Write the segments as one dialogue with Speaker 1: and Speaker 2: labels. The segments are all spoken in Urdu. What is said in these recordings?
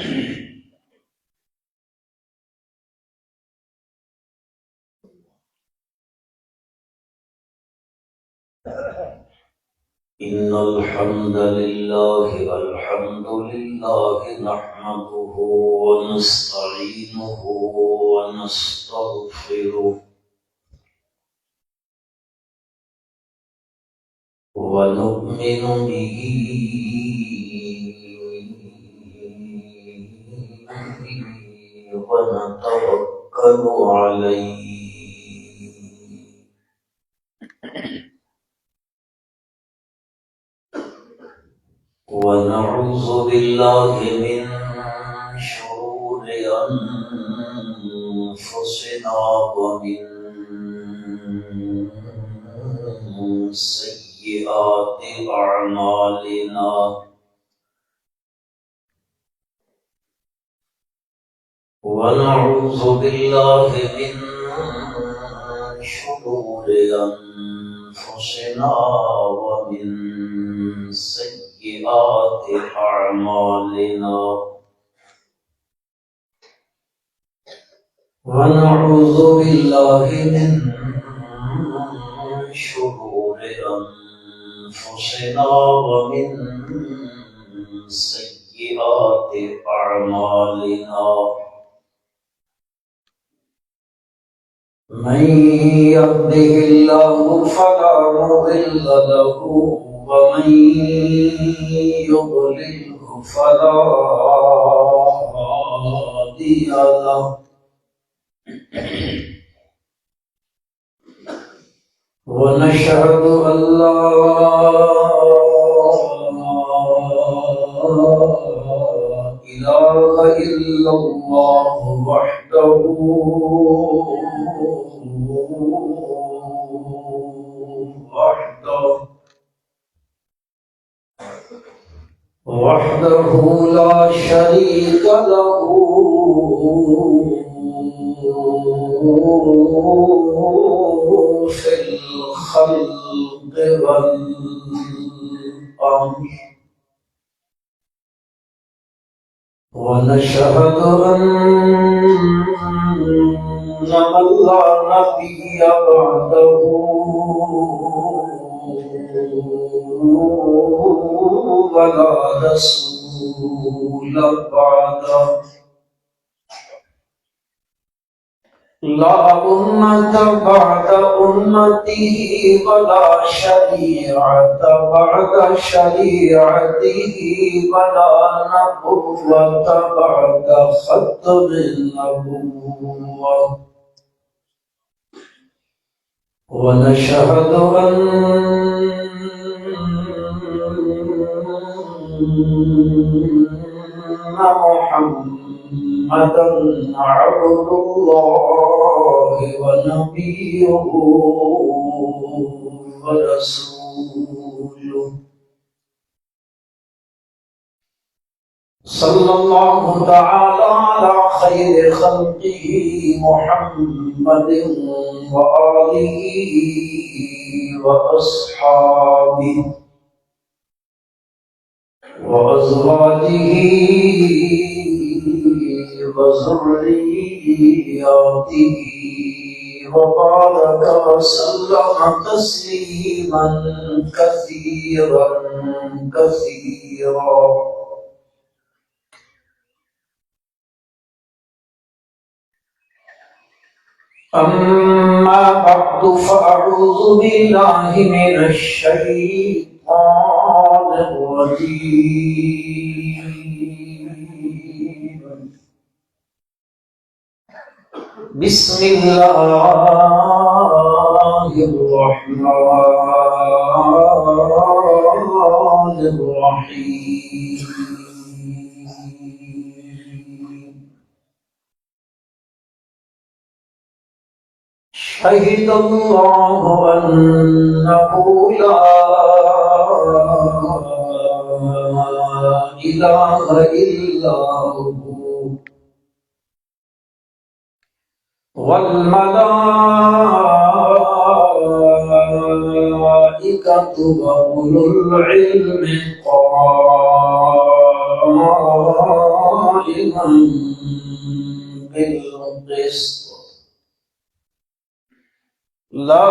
Speaker 1: إن الحمد لله نحمده ونستعينه ونستغفره ونؤمن به ونتوكل عليه ونعوذ بالله من شرور أنفسنا ومن سيئات أعمالنا ونعوذ بالله من شرور أنفسنا ومن سيئات أعمالنا ونعوذ بالله من شرور أنفسنا ومن سيئات أعمالنا من يهده الله فلا مضل له ومن يضلله فلا هادي له ونشهد أن لا إله إلا الله وحده لا شريك له في الخلق والأمر ونشهد أن من لا نبي بعده ولا رسول بعده لا أمة بعد أمته ولا شريعة بعد شريعته ولا نبوة بعد ختم النبوة ونشهد أن محمدًا عبد الله ونبيه ورسوله صلى الله تعالى على خير خلقه محمد وآله وأصحابه وأزواجه وذرياته وبارك وسلم تسليما كثيرا كثيرا أما بعد فأعوذ بالله من الشيطان الرجيم بسم الله الرحمن الرحيم شهد الله أنه لا إله إلا هو والملائكة وأولو العلم قائما قائما بالقسط لا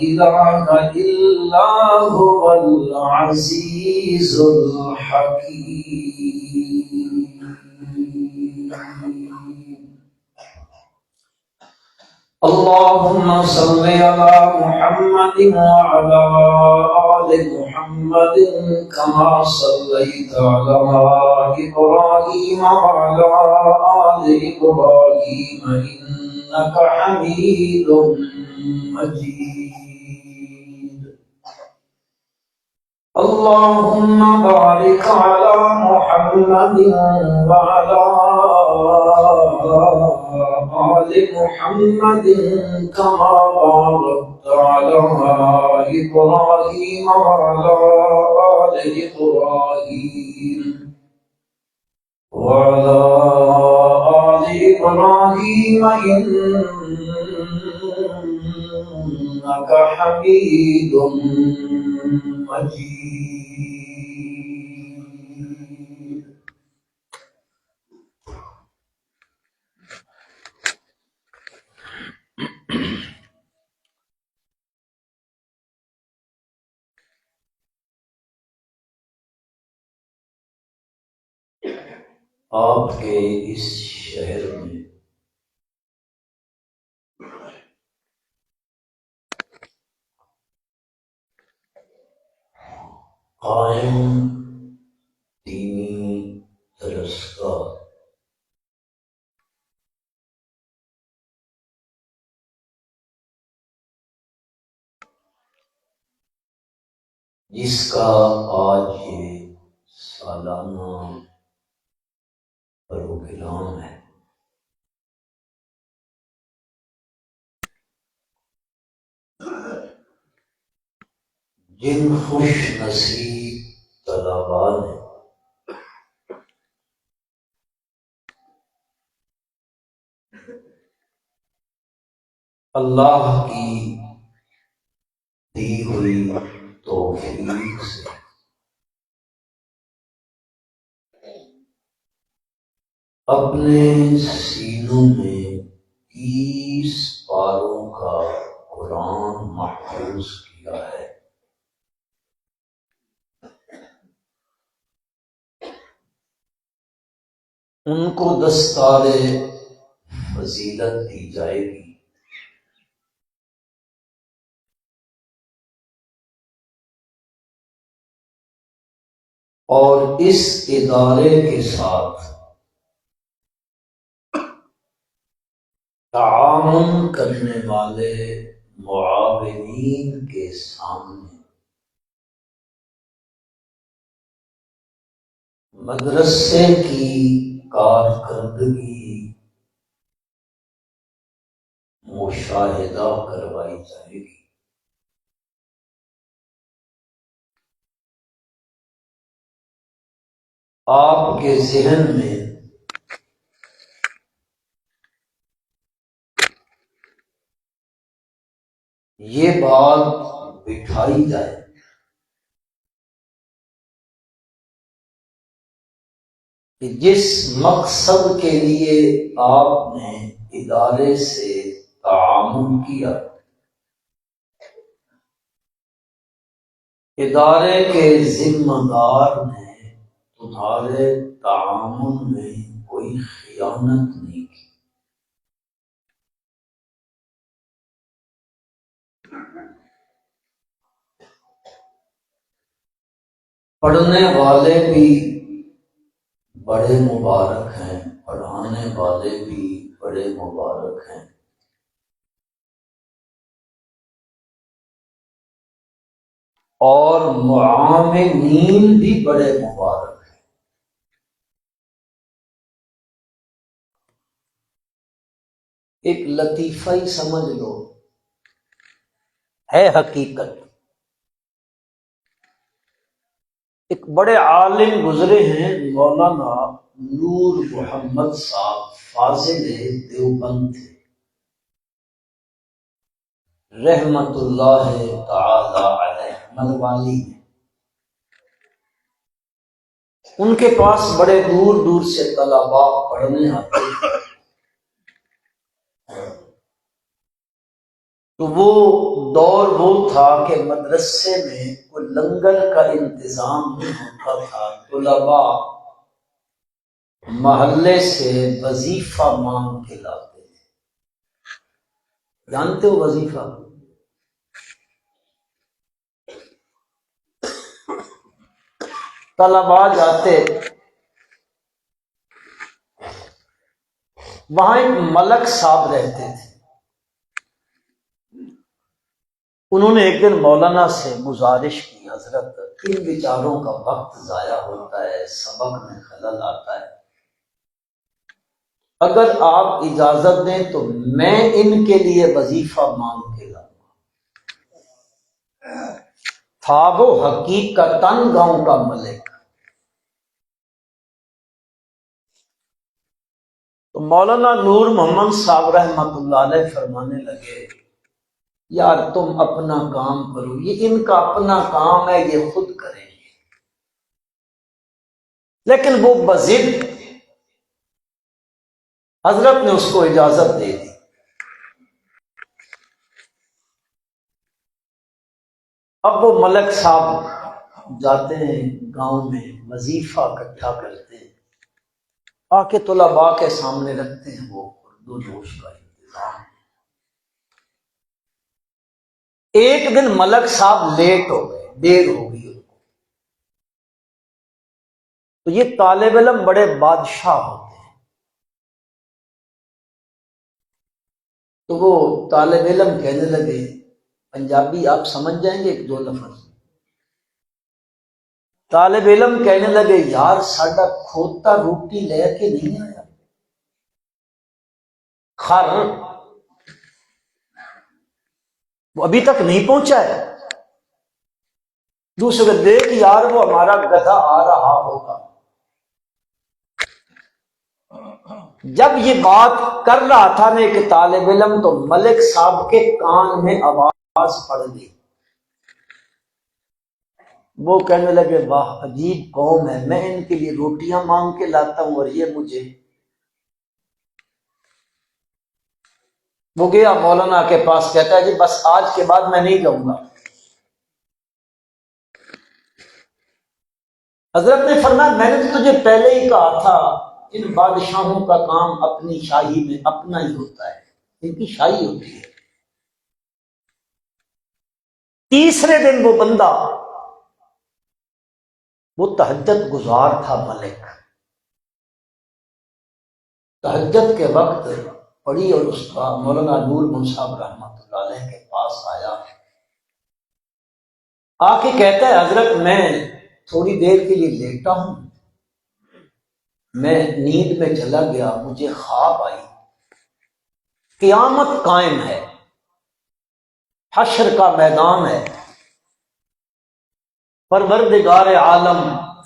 Speaker 1: إله إلا هو العزيز الحكيم اللهم صل على محمد وعلى آل محمد كما صليت على إبراهيم وعلى آل إبراهيم إنك حميد مجيد اللهم بارك على محمد وعلى آل محمد كما باركت على إبراهيم وعلى آل إبراهيم وعلى آل إبراهيم إنك حميد مجيد آپ کے اس شہر میں قائم دینی درسگاہ جس کا آج یہ سالانہ پروگرام ہے، جن خوش نصیب طلباء نے اللہ کی دی ہوئی توفیق سے اپنے سینوں میں 30 پاروں کا قرآن محفوظ کیا ہے، ان کو دستار فضیلت دی جائے گی۔ اور اس ادارے کے ساتھ تعاون کرنے والے معاونین کے سامنے مدرسے کی کارکردگی مشاہدہ کروائی جائے گی۔ آپ کے ذہن میں یہ بات بٹھائی جائے کہ جس مقصد کے لیے آپ نے ادارے سے تعاون کیا، ادارے کے ذمہ دار نے تمہارے تعاون میں کوئی خیانت نہیں کی۔ پڑھنے والے بھی بڑے مبارک ہیں، پڑھانے والے بھی بڑے مبارک ہیں، اور معاونین بھی بڑے مبارک ہیں۔ ایک لطیفہ ہی سمجھ لو، ہے حقیقت۔ ایک بڑے عالم گزرے ہیں، مولانا نور محمد صاحب، فاضل دیوبند تھے رحمت اللہ تعالی علیہ، ملوالی میں۔ ان کے پاس بڑے دور دور سے طلباء پڑھنے آتے ہیں، تو وہ دور وہ تھا کہ مدرسے میں کوئی لنگر کا انتظام نہیں ہوتا تھا، طلباء محلے سے وظیفہ مانگ کے لاتے تھے۔ جانتے ہو وظیفہ؟ طلباء جاتے، وہاں ایک ملک صاحب رہتے تھے، انہوں نے ایک دن مولانا سے گزارش کی، حضرت ان بیچاروں کا وقت ضائع ہوتا ہے، سبق میں خلل آتا ہے، اگر آپ اجازت دیں تو میں ان کے لیے وظیفہ مانگ کے لاؤں گا۔ تھا وہ حقیقتاً گاؤں کا ملک۔ تو مولانا نور محمد صاحب رحمۃ اللہ علیہ فرمانے لگے، یار تم اپنا کام کرو، یہ ان کا اپنا کام ہے، یہ خود کریں گے۔ لیکن وہ بضد حضرت نے اس کو اجازت دے دی۔ اب وہ ملک صاحب جاتے ہیں گاؤں میں، وظیفہ اکٹھا کرتے ہیں، آ کے طلباء کے سامنے رکھتے ہیں، وہ اردو جوش کا انتظام۔ ایک دن ملک صاحب لیٹ ہو گئے، دیر ہو گئی ان کو، تو یہ طالب علم بڑے بادشاہ ہوتے ہیں، تو وہ طالب علم کہنے لگے، پنجابی آپ سمجھ جائیں گے ایک دو لفظ، طالب علم کہنے لگے، یار ساڈا کھوتا روٹی لے کے نہیں آیا، خر وہ ابھی تک نہیں پہنچا ہے۔ دوسرے دیکھ یار وہ ہمارا گدھا آ رہا ہوگا۔ جب یہ بات کر رہا تھا نا ایک طالب علم، تو ملک صاحب کے کان میں آواز پڑ گئی، وہ کہنے لگے، واہ عجیب قوم ہے، میں ان کے لیے روٹیاں مانگ کے لاتا ہوں اور یہ مجھے۔ وہ گیا مولانا کے پاس، کہتا ہے جی بس آج کے بعد میں نہیں جاؤں گا۔ حضرت نے فرمایا، میں نے تو تجھے پہلے ہی کہا تھا، ان بادشاہوں کا کام اپنی شاہی میں اپنا ہی ہوتا ہے، ان کی شاہی ہوتی ہے۔ تیسرے دن وہ بندہ، وہ تہجد گزار تھا ملک، تہجد کے وقت پڑھی اور اس کا مولانا نور محمد صاحب رحمۃ اللہ علیہ کے پاس آیا، آ کے کہتا ہے، حضرت میں تھوڑی دیر کے لیے لیٹا ہوں، میں نیند میں چلا گیا، مجھے خواب آئی، قیامت قائم ہے، حشر کا میدان ہے، پروردگار عالم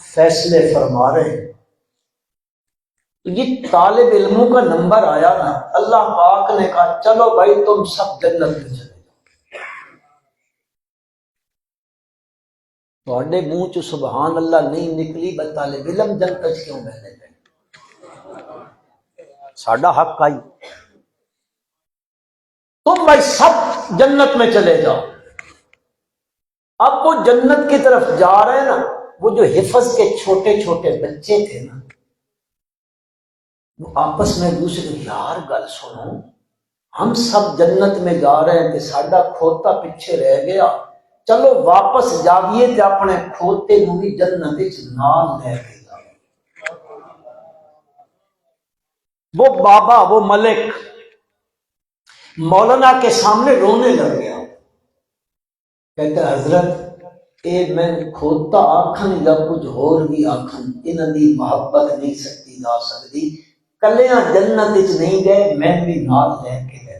Speaker 1: فیصلے فرما رہے ہیں۔ یہ طالب علموں کا نمبر آیا نا، اللہ پاک نے کہا چلو بھائی تم سب جنت میں چلے جاؤ۔ تھوڑے منہ چ سبحان اللہ نہیں نکلی، بس طالب علم جنت چ کیوں بہنے گئے؟ ساڈا حق آئی، تم بھائی سب جنت میں چلے جاؤ۔ اب وہ جنت کی طرف جا رہے ہیں نا، وہ جو حفظ کے چھوٹے چھوٹے بچے تھے نا، وہ آپس میں دوسرے کو، یار گل سنو، ہم سب جنت میں جا رہے ہیں کہ ساڈا کھوتا پیچھے رہ گیا، چلو واپس جاویے تے اپنے کھوتے نو بھی جنت وچ نال لے کے جاؤ۔ وہ بابا، وہ ملک مولانا کے سامنے رونے لگ گیا، کہتا ہے حضرت اے میں کھوتا آکھن یا کچھ اور بھی آکھن، انہاں دی محبت نہیں سکتی جا سکتی، کلیاں جنت وچ نہیں گئے، میں بھی نال لے کے گئے۔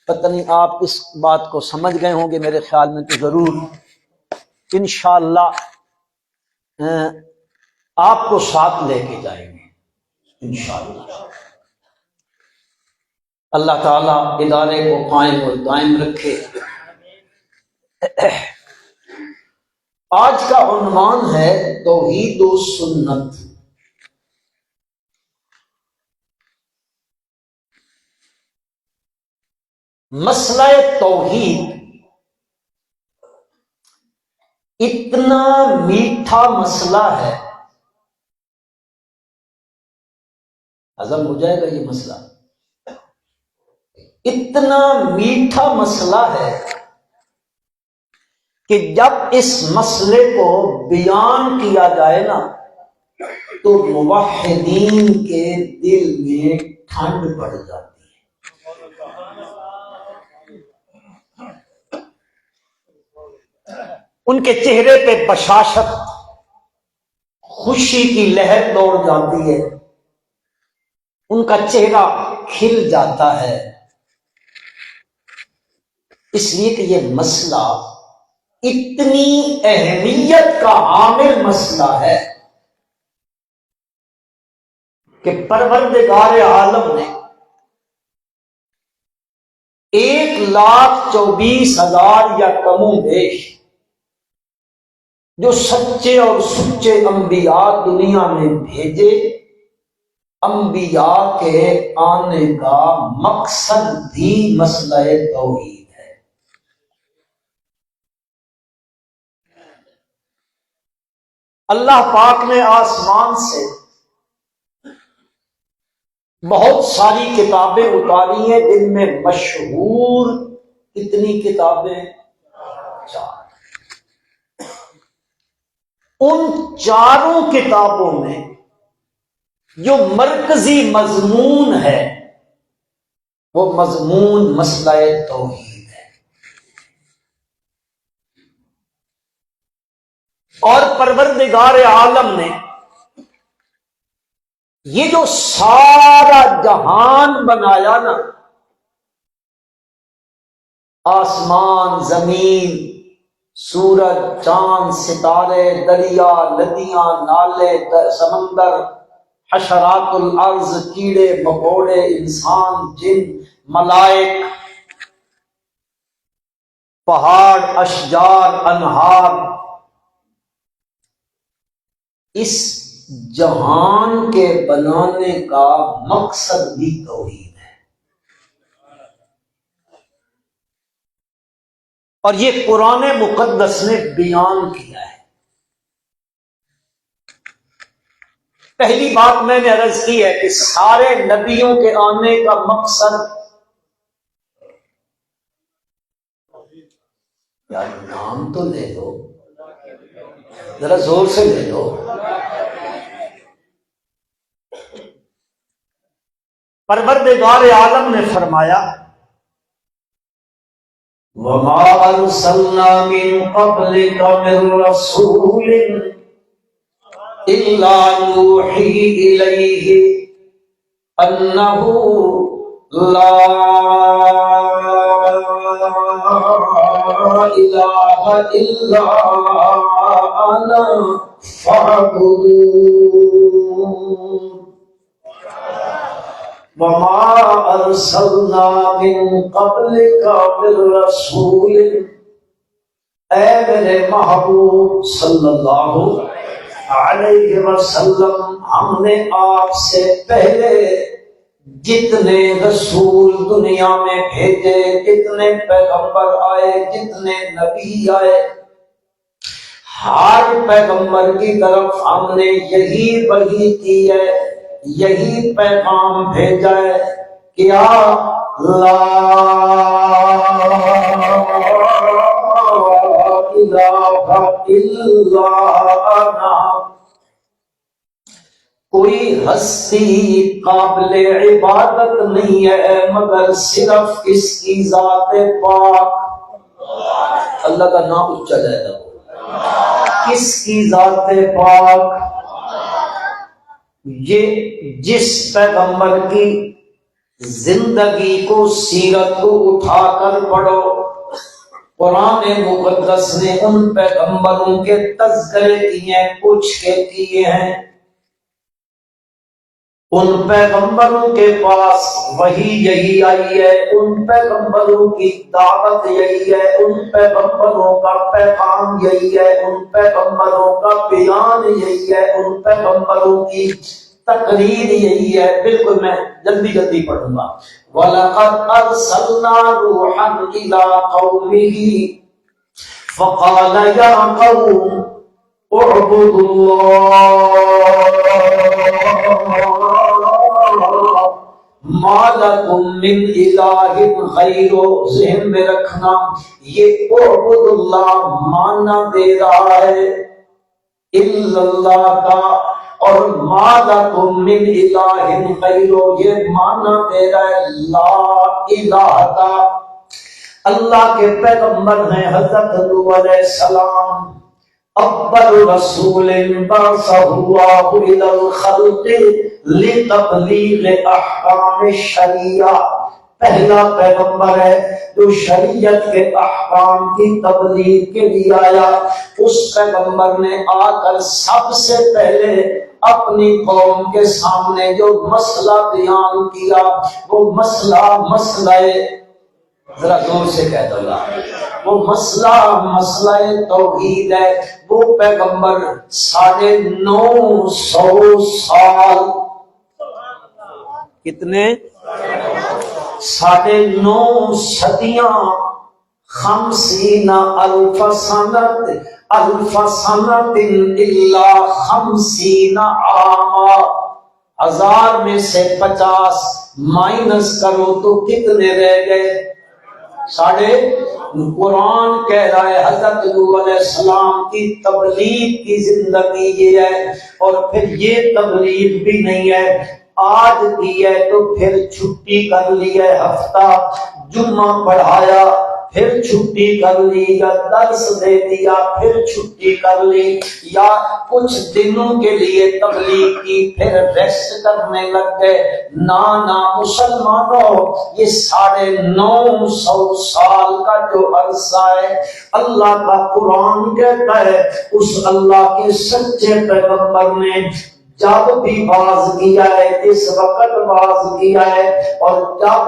Speaker 1: پتہ نہیں آپ اس بات کو سمجھ گئے ہوں گے، میرے خیال میں تو ضرور انشاءاللہ آپ کو ساتھ لے کے جائیں گے انشاءاللہ۔ اللہ تعالیٰ ادارے کو قائم اور دائم رکھے۔ آج کا عنوان ہے توحید و سنت۔ مسئلہ توحید اتنا میٹھا مسئلہ ہے، ہضم ہو جائے گا یہ مسئلہ، اتنا میٹھا مسئلہ ہے کہ جب اس مسئلے کو بیان کیا جائے نا تو موحدین کے دل میں ٹھنڈ پڑ جاتی ہے۔ ان کے چہرے پہ بشاشت، خوشی کی لہر دوڑ جاتی ہے، ان کا چہرہ کھل جاتا ہے، اس لیے کہ یہ مسئلہ اتنی اہمیت کا حامل مسئلہ ہے کہ پروردگار عالم نے 1,24,000 یا کم و بیش جو سچے اور سچے انبیاء دنیا میں بھیجے، انبیاء کے آنے کا مقصد بھی مسئلہ توحید ہے۔ اللہ پاک نے آسمان سے بہت ساری کتابیں اتاری ہیں، جن میں مشہور کتنی کتابیں؟ 4۔ ان 4 کتابوں میں جو مرکزی مضمون ہے وہ مضمون مسئلہ توحید ہے، اور پروردگار عالم نے یہ جو سارا جہان بنایا نا، آسمان، زمین، سورج، چاند، ستارے، دریا، ندیاں، نالے، سمندر، حشرات الارض، کیڑے مکوڑے، انسان، جن، ملائک، پہاڑ، اشجار، انہار، اس جہان کے بنانے کا مقصد بھی توحید ہے، اور یہ قرآن مقدس نے بیان کیا ہے۔ پہلی بات میں نے عرض کی ہے کہ سارے نبیوں کے آنے کا مقصد، یار نام تو لے لو، ذرا زور سے لے لو۔ پروردگار عالم نے فرمایا وَمَا أَرْسَلْنَا مِن قَبْلِكَ مِن رَّسُولٍ إِلَّا نُوحِي إِلَيْهِ أَنَّهُ لَا إِلَٰهَ إِلَّا أَنَا فَاعْبُدُونِ۔ وَمَا أَرْسَلْنَا مِن قَبْلِكَ مِن رَّسُولٍ، اے میرے محبوب صلی اللہ علیہ وسلم، ہم نے آپ سے پہلے جتنے رسول دنیا میں بھیجے، جتنے پیغمبر آئے، جتنے نبی آئے، ہر پیغمبر کی طرف ہم نے یہی وحی کی ہے، یہی پیغام بھیجا ہے، کیا لا الہ الا انا، کوئی ہستی قابل عبادت نہیں ہے مگر صرف اس کی ذات پاک۔ اللہ کا نام اونچا جائے گا، کس کی ذات پاک؟ یہ جس پیغمبر کی زندگی کو، سیرت کو اٹھا کر پڑھو، قرآن مقدس نے ان پیغمبروں کے تذکرے کیے، کچھ کے کیے ہیں۔ ان پیغمبروں کے پاس وہی یہی آئی ہے، ان پیغمبروں کی دعوت یہی ہے، ان پیغمبروں کا پیغام یہی ہے، ان پیغمبروں کا بیان یہی ہے، ان پیغمبروں کی تقریر یہی ہے۔ بالکل میں جلدی پڑھوں گا۔ وَلَقَدْ أَرْسَلْنَا نُوحًا إِلَىٰ قَوْمِهِ فَقَالَ يَا قَوْمِ اعْبُدُوا اللَّهَ مَا لَكُم مِّنْ إِلَٰهٍ غَيْرُهُ۔ ذہن میں رکھنا یہ اعبد اللہ ماننا دے رہا ہے الا اللہ کا، اور ما لکم من الہ غیرہ یہ معنی دے رہا ہے لا الہ کا۔ اللہ کے پیغمبر ہیں حضرت نوح علیہ السلام، اول رسول بعثہ اللہ الی الخلق لتبلیغ احکام الشریعہ، پہلا پیغمبر ہے جو شریعت کے احکام کی تبلیغ کے لیے آیا۔ اس پیغمبر نے آ کر سب سے پہلے اپنی قوم کے سامنے جو مسئلہ بیان کیا وہ مسئلہ ذرا زور سے کہہ دو وہ مسئلہ توحید ہے۔ وہ پیغمبر 950 سال، کتنے 9.5 صدیاں، 50 الف سنت الا 50 عاما، 1000 میں سے 50 مائنس کرو تو کتنے رہ گئے؟ قرآن کہہ رہا ہے حضرت نوح علیہ السلام کی تبلیغ کی زندگی یہ ہے، اور پھر یہ تبلیغ بھی نہیں ہے آج کی ہے تو پھر چھٹی کر لی ہے، ہفتہ جمعہ پڑھایا پھر چھٹی کر لی، یا درس دے دیا پھر چھٹی کر لی، یا کچھ دنوں کے لیے تبلیغ کی پھر ریسٹ کرنے لگ گئے۔ نہ مسلمانوں، یہ 950 سال کا جو عرصہ ہے اللہ کا قرآن کہتا ہے اس اللہ کے سچے پیغمبر نے جب بھی باز کیا ہے، اس وقت باز کیا ہے، اور جب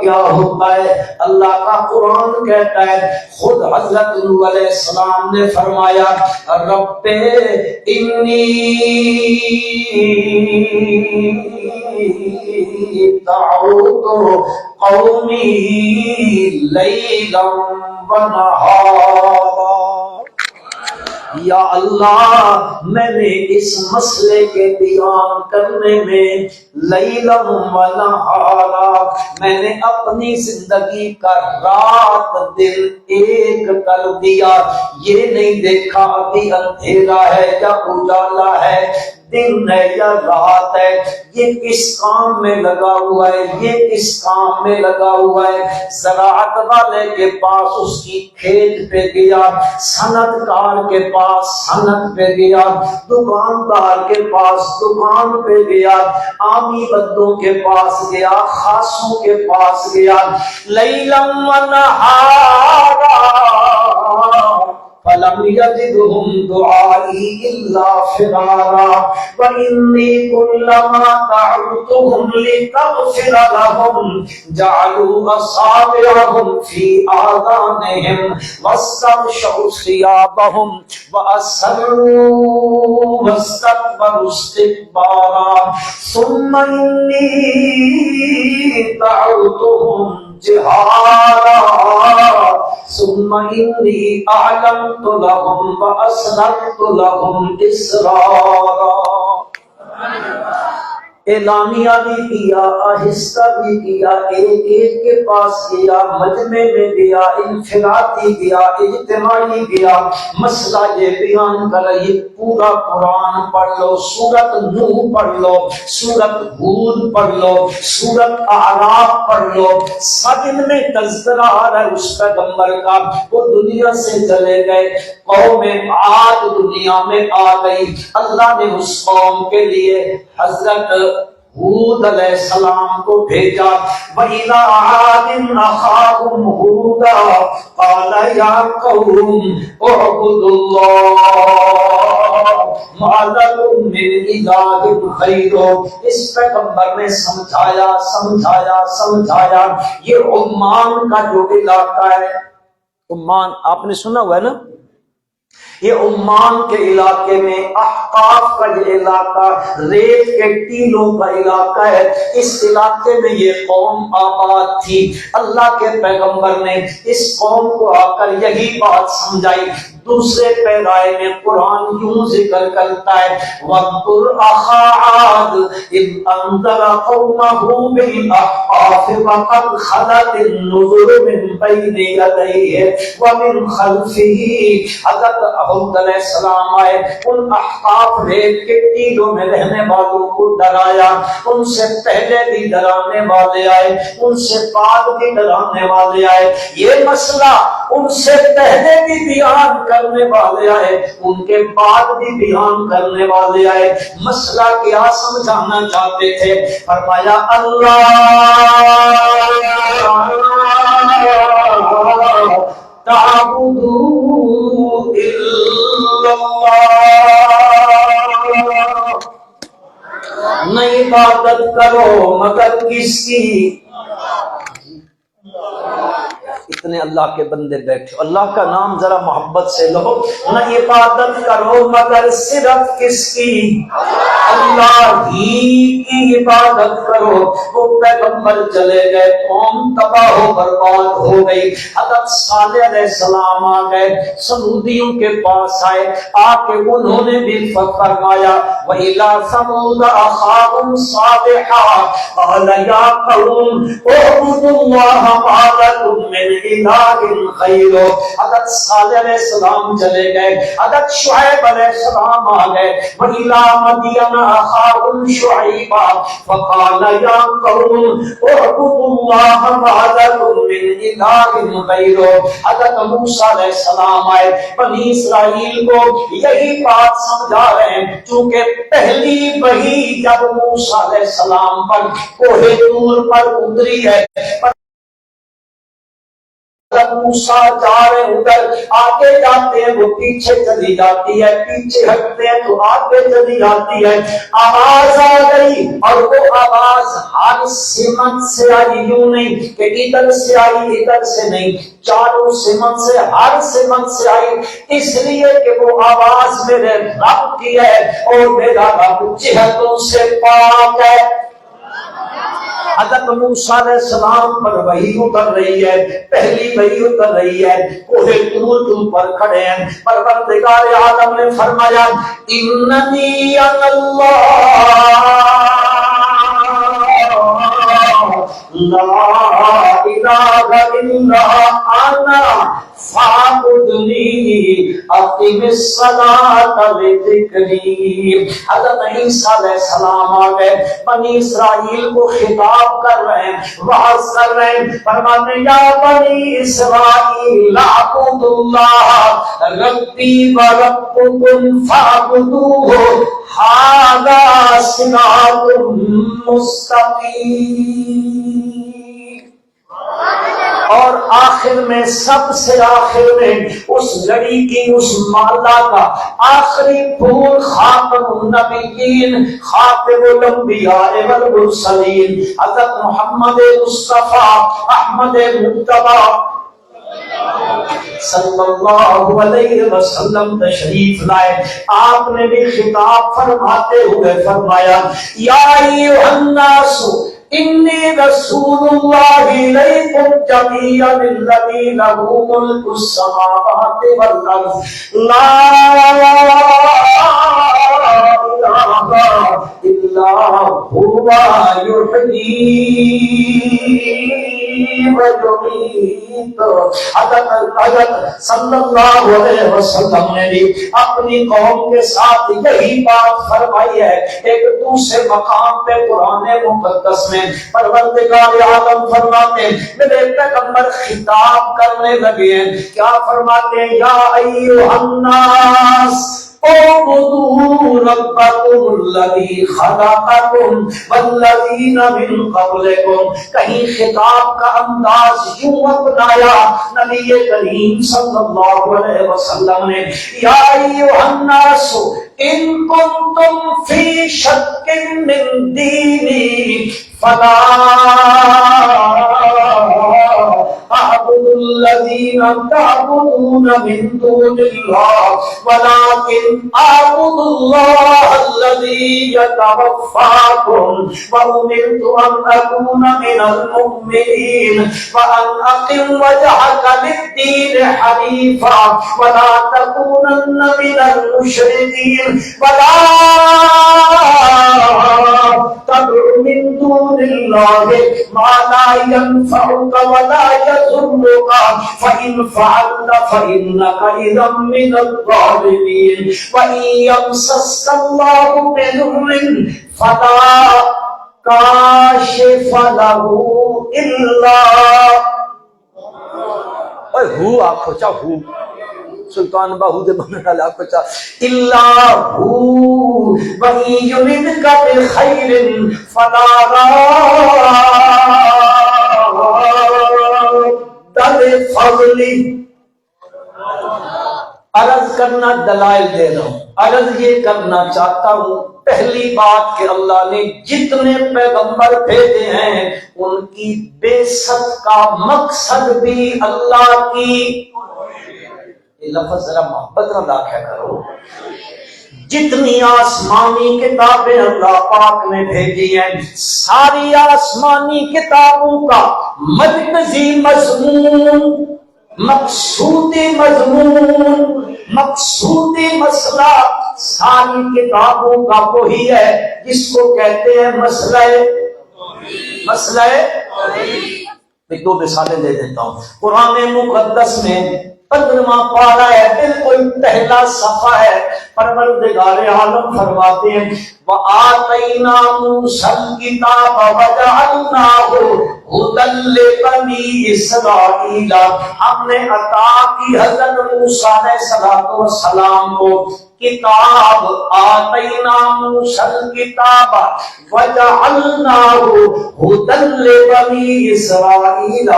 Speaker 1: کیا ہوتا ہے اللہ کا قرآن کہتا ہے۔ خود حضرت نوح علیہ السلام نے فرمایا رب انی دعوت قومی لیلا ونہارا، یا اللہ میں نے اس مسئلے کے بیان کرنے میں لیلا و نہارا، میں نے اپنی زندگی کا رات دن ایک کر دیا، یہ نہیں دیکھا ابھی اندھیرا ہے یا اجالا ہے، دن ہے یا رات ہے، یہ کس کام میں لگا ہوا ہے، یہ کس کام میں لگا ہوا ہے۔ زراعت والے کے پاس اس کی کھیت پہ گیا، صنعت کار کے پاس صنعت پہ گیا، دکاندار کے پاس دکان پہ گیا، عامی بندوں کے پاس گیا، خاصوں کے پاس گیا، لیلا و نہارا فَلَمْ يَزِدْهُمْ دُعَائِي إِلَّا فِرَارًا وَإِنِّي كُلَّمَا دَعَوْتُهُمْ لِتَغْفِرَ لَهُمْ جَعَلُوا أَصَابِعَهُمْ فِي آذَانِهِمْ وَاسْتَغْشَوْا ثِيَابَهُمْ وَأَصَرُّوا وَاسْتَكْبَرُوا اسْتِكْبَارًا ثُمَّ إِنِّي دَعَوْتُهُمْ جہارا ثم انی اعلنت لهم واسررت لهم اسرارا۔ اعلانیہ بھی کیا، آہستہ بھی کیا، ایک ایک کے پاس گیا، مجمع میں گیا، انفرادی گیا، اجتماعی گیا، مسئلہ یہ بیان کر رہی۔ پورا قرآن پڑھ لو، سورۃ نوح پڑھ لو، سورۃ ہود پڑھ لو، سورۃ اعراف پڑھ لو، سب ان میں تذکرہ آ رہا ہے اس پیغمبر کا۔ وہ دنیا سے چلے گئے، قوم عاد دنیا میں آ گئی، اللہ نے اس قوم کے لیے حضرت ہود علیہ السلام کو بھیجا. وَإِلَىٰ عَادٍ أَخَاهُمْ هُودًا قَالَ يَا قَوْمِ اعْبُدُوا اللَّهَ مَا لَكُم مِّنْ إِلَٰهٍ غَيْرُهُ. اس پیغمبر نے سمجھایا یہ عمان کا جو علاقہ ہے، عمان آپ نے سنا ہوا ہے نا، یہ عمان کے علاقے میں احقاف کا یہ علاقہ ریت کے ٹیلوں کا علاقہ ہے. اس علاقے میں یہ قوم آباد تھی. اللہ کے پیغمبر نے اس قوم کو آ کر یہی بات سمجھائی. دوسرے پیرائے میں قرآن یوں ذکر کرتا ہے وَاذْكُرْ أَخَا عَادٍ إِذْ أَنذَرَ قَوْمَهُ بِالْأَحْقَافِ وَقَدْ خَلَتِ النُّذُرُ مِنْ بَيْنِ يَدَيْهِ وَمِنْ خَلْفِهِ. حضرت ہود علیہ السلام آئے، ان احقاف ریت کے ٹیلوں میں رہنے والوں کو ڈرایا. ان سے پہلے بھی ڈرانے والے آئے، ان سے بعد بھی ڈرانے والے آئے. یہ مسئلہ ان سے پہلے بھی بیان کرنے والے آئے، ان کے بعد بھی بیان کرنے والے آئے. مسئلہ کیا سمجھانا چاہتے تھے؟ فرمایا اللہ تعبدوا الا اللہ، نہ عبادت کرو مگر کس کی؟ اتنے اللہ کے بندے بیٹھے، اللہ کا نام ذرا محبت سے لو. نہ عبادت کرو مگر صرف کس کی؟ اللہ ہی کی عبادت کرو. وہ پیغمبر چلے گئے، قوم تباہ و برباد ہو گئی. حضرت صالح علیہ السلام آ گئے، سمودیوں کے پاس آئے، آ کے انہوں نے بھی فرمایا وَإِلَىٰ ثَمُودَ أَخَاهُمْ صَالِحًا قَالَ يَا قَوْمِ اعْبُدُوا اللَّهَ مَا لَكُم مِّنْ إِلَٰهٍ غَيْرُهُ. حضرت صالح علیہ السلام چلے گئے، حضرت شعیب علیہ السلام آ گئے. وَإِلَىٰ مَدْيَنَ أَخَاهُمْ شُعَيْبًا فَقَالَ يَا قَوْمِ اعْبُدُوا اللَّهَ مَا لَكُم مِّنْ إِلَٰهٍ غَيْرُهُ. حضرت موسیٰ علیہ السلام آئے، بنی اسرائیل کو یہی بات سمجھا رہے ہیں. چونکہ پہلی وحی جب موسیٰ علیہ السلام پر کوہ طور پر اتری ہے، موسیٰ جا رہے ہیں ادھر، آگے جاتے ہیں وہ پیچھے چلی جاتی ہے، پیچھے ہٹتے ہیں تو آگے چلی جاتی ہے. آواز آ گئی اور وہ آواز ہر سمت سے آئی، یوں نہیں کہ ادھر سے آئی ادھر سے نہیں، چاروں سمت سے، ہر سمت سے آئی. اس لیے کہ وہ آواز میرے رب کی ہے اور میرا رب جہتوں سے پاک ہے. حضرت موسیٰ علیہ السلام پر وحی اتر رہی ہے، پہلی وحی اتر رہی ہے، کوہ طور پر کھڑے ہیں. پروردگار عالم نے فرمایا اننی انا اللہ لا الہ الا انا فاعبدنی اقم الصلاۃ لذکری. حضرت عیسیٰ علیہ السلام آ گئے، بنی اسرائیل کو خطاب کر رہے ہیں، وعظ کر رہے ہیں. فرماتے ہیں یا بنی اسرائیل اعبدوا اللہ ربی وربکم فاعبدوہ ھذا صراط مستقیم. اور آخر میں، سب سے آخر میں، اس گھڑی کی اس مالا کا آخری پھول خاتم النبیین خاتم الانبیاء والمرسلین حضرت محمد مصطفیٰ احمد مجتبی صلی اللہ علیہ وسلم تشریف لائے. آپ نے بھی خطاب فرماتے ہوئے فرمایا یا ایھا الناس انی رسول اللہ الیکم جمیعا الذی لہ ملک السماوات والارض لا الہ الا هو یحیی ویمیت. حضرت صلی اللہ علیہ وسلم نے بھی اپنی قوم کے ساتھ یہی بات فرمائی ہے. ایک دوسرے مقام پہ قرآن مقدس میں پروردگار عالم فرماتے ہیں، میرے پیغمبر خطاب کرنے لگے ہیں، کیا فرماتے ہیں یا ایھا الناس اعبدوا ربکم الذی خلقکم والذین من قبلکم. کہیں خطاب کا انداز یوں اپنایا نبی کریم صلی اللہ علیہ وسلم نے، یا ایھا الناس ان کنتم فی شک من دینی فلا اعبد الذین تعبدون من دون اللہ ولکن اعبد اللہ الذی یتوفاکم وامرت ان اکون من المؤمنین وان اقم وجہک للدین حنیفا ولا تکونن من المشرکین ولا تدع من دون اللہ ما لا ينفعك ولا يضرك فإن فعلت فإنك إذا من الظالمين وإن يمسسك الله بضر فلا كاشف له إلا ہو آخو چاہو سلطان باہو دے بننے والے آپ کو چاہ اللہ ہو وہی یردک بخیر فلا رد فضلی. عرض کرنا دلائل دے رہا ہوں، عرض یہ کرنا چاہتا ہوں، پہلی بات کہ اللہ نے جتنے پیغمبر بھیجے ہیں ان کی بعثت کا مقصد بھی اللہ کی، یہ لفظ ذرا محبت نہ لاکھا کرو، جتنی آسمانی کتابیں اللہ پاک نے بھیجی ہیں ساری آسمانی کتابوں کا مرکزی مضمون، مقصودی مضمون، مقصودی مسئلہ ساری کتابوں کا وہی ہے جس کو کہتے ہیں مسئلہ میں دو مثالیں دے دیتا ہوں. قرآن مقدس میں 15واں پارہ ہے، بالکل پہلا صفحہ ہے. پروردگار عالم فرماتے ہیں وَآتَيْنَا مُوسَى الْكِتَابَ وَجَعَلْنَاهُ هُدًى لِبَنِي إِسْرَائِيلَ. ہم نے عطا کی حضرت موسیٰ علیہ السلام کو کتاب، آتَيْنَا مُوسَى الْكِتَابَ وَجَعَلْنَاهُ هُدًى لِبَنِي إِسْرَائِيلَ.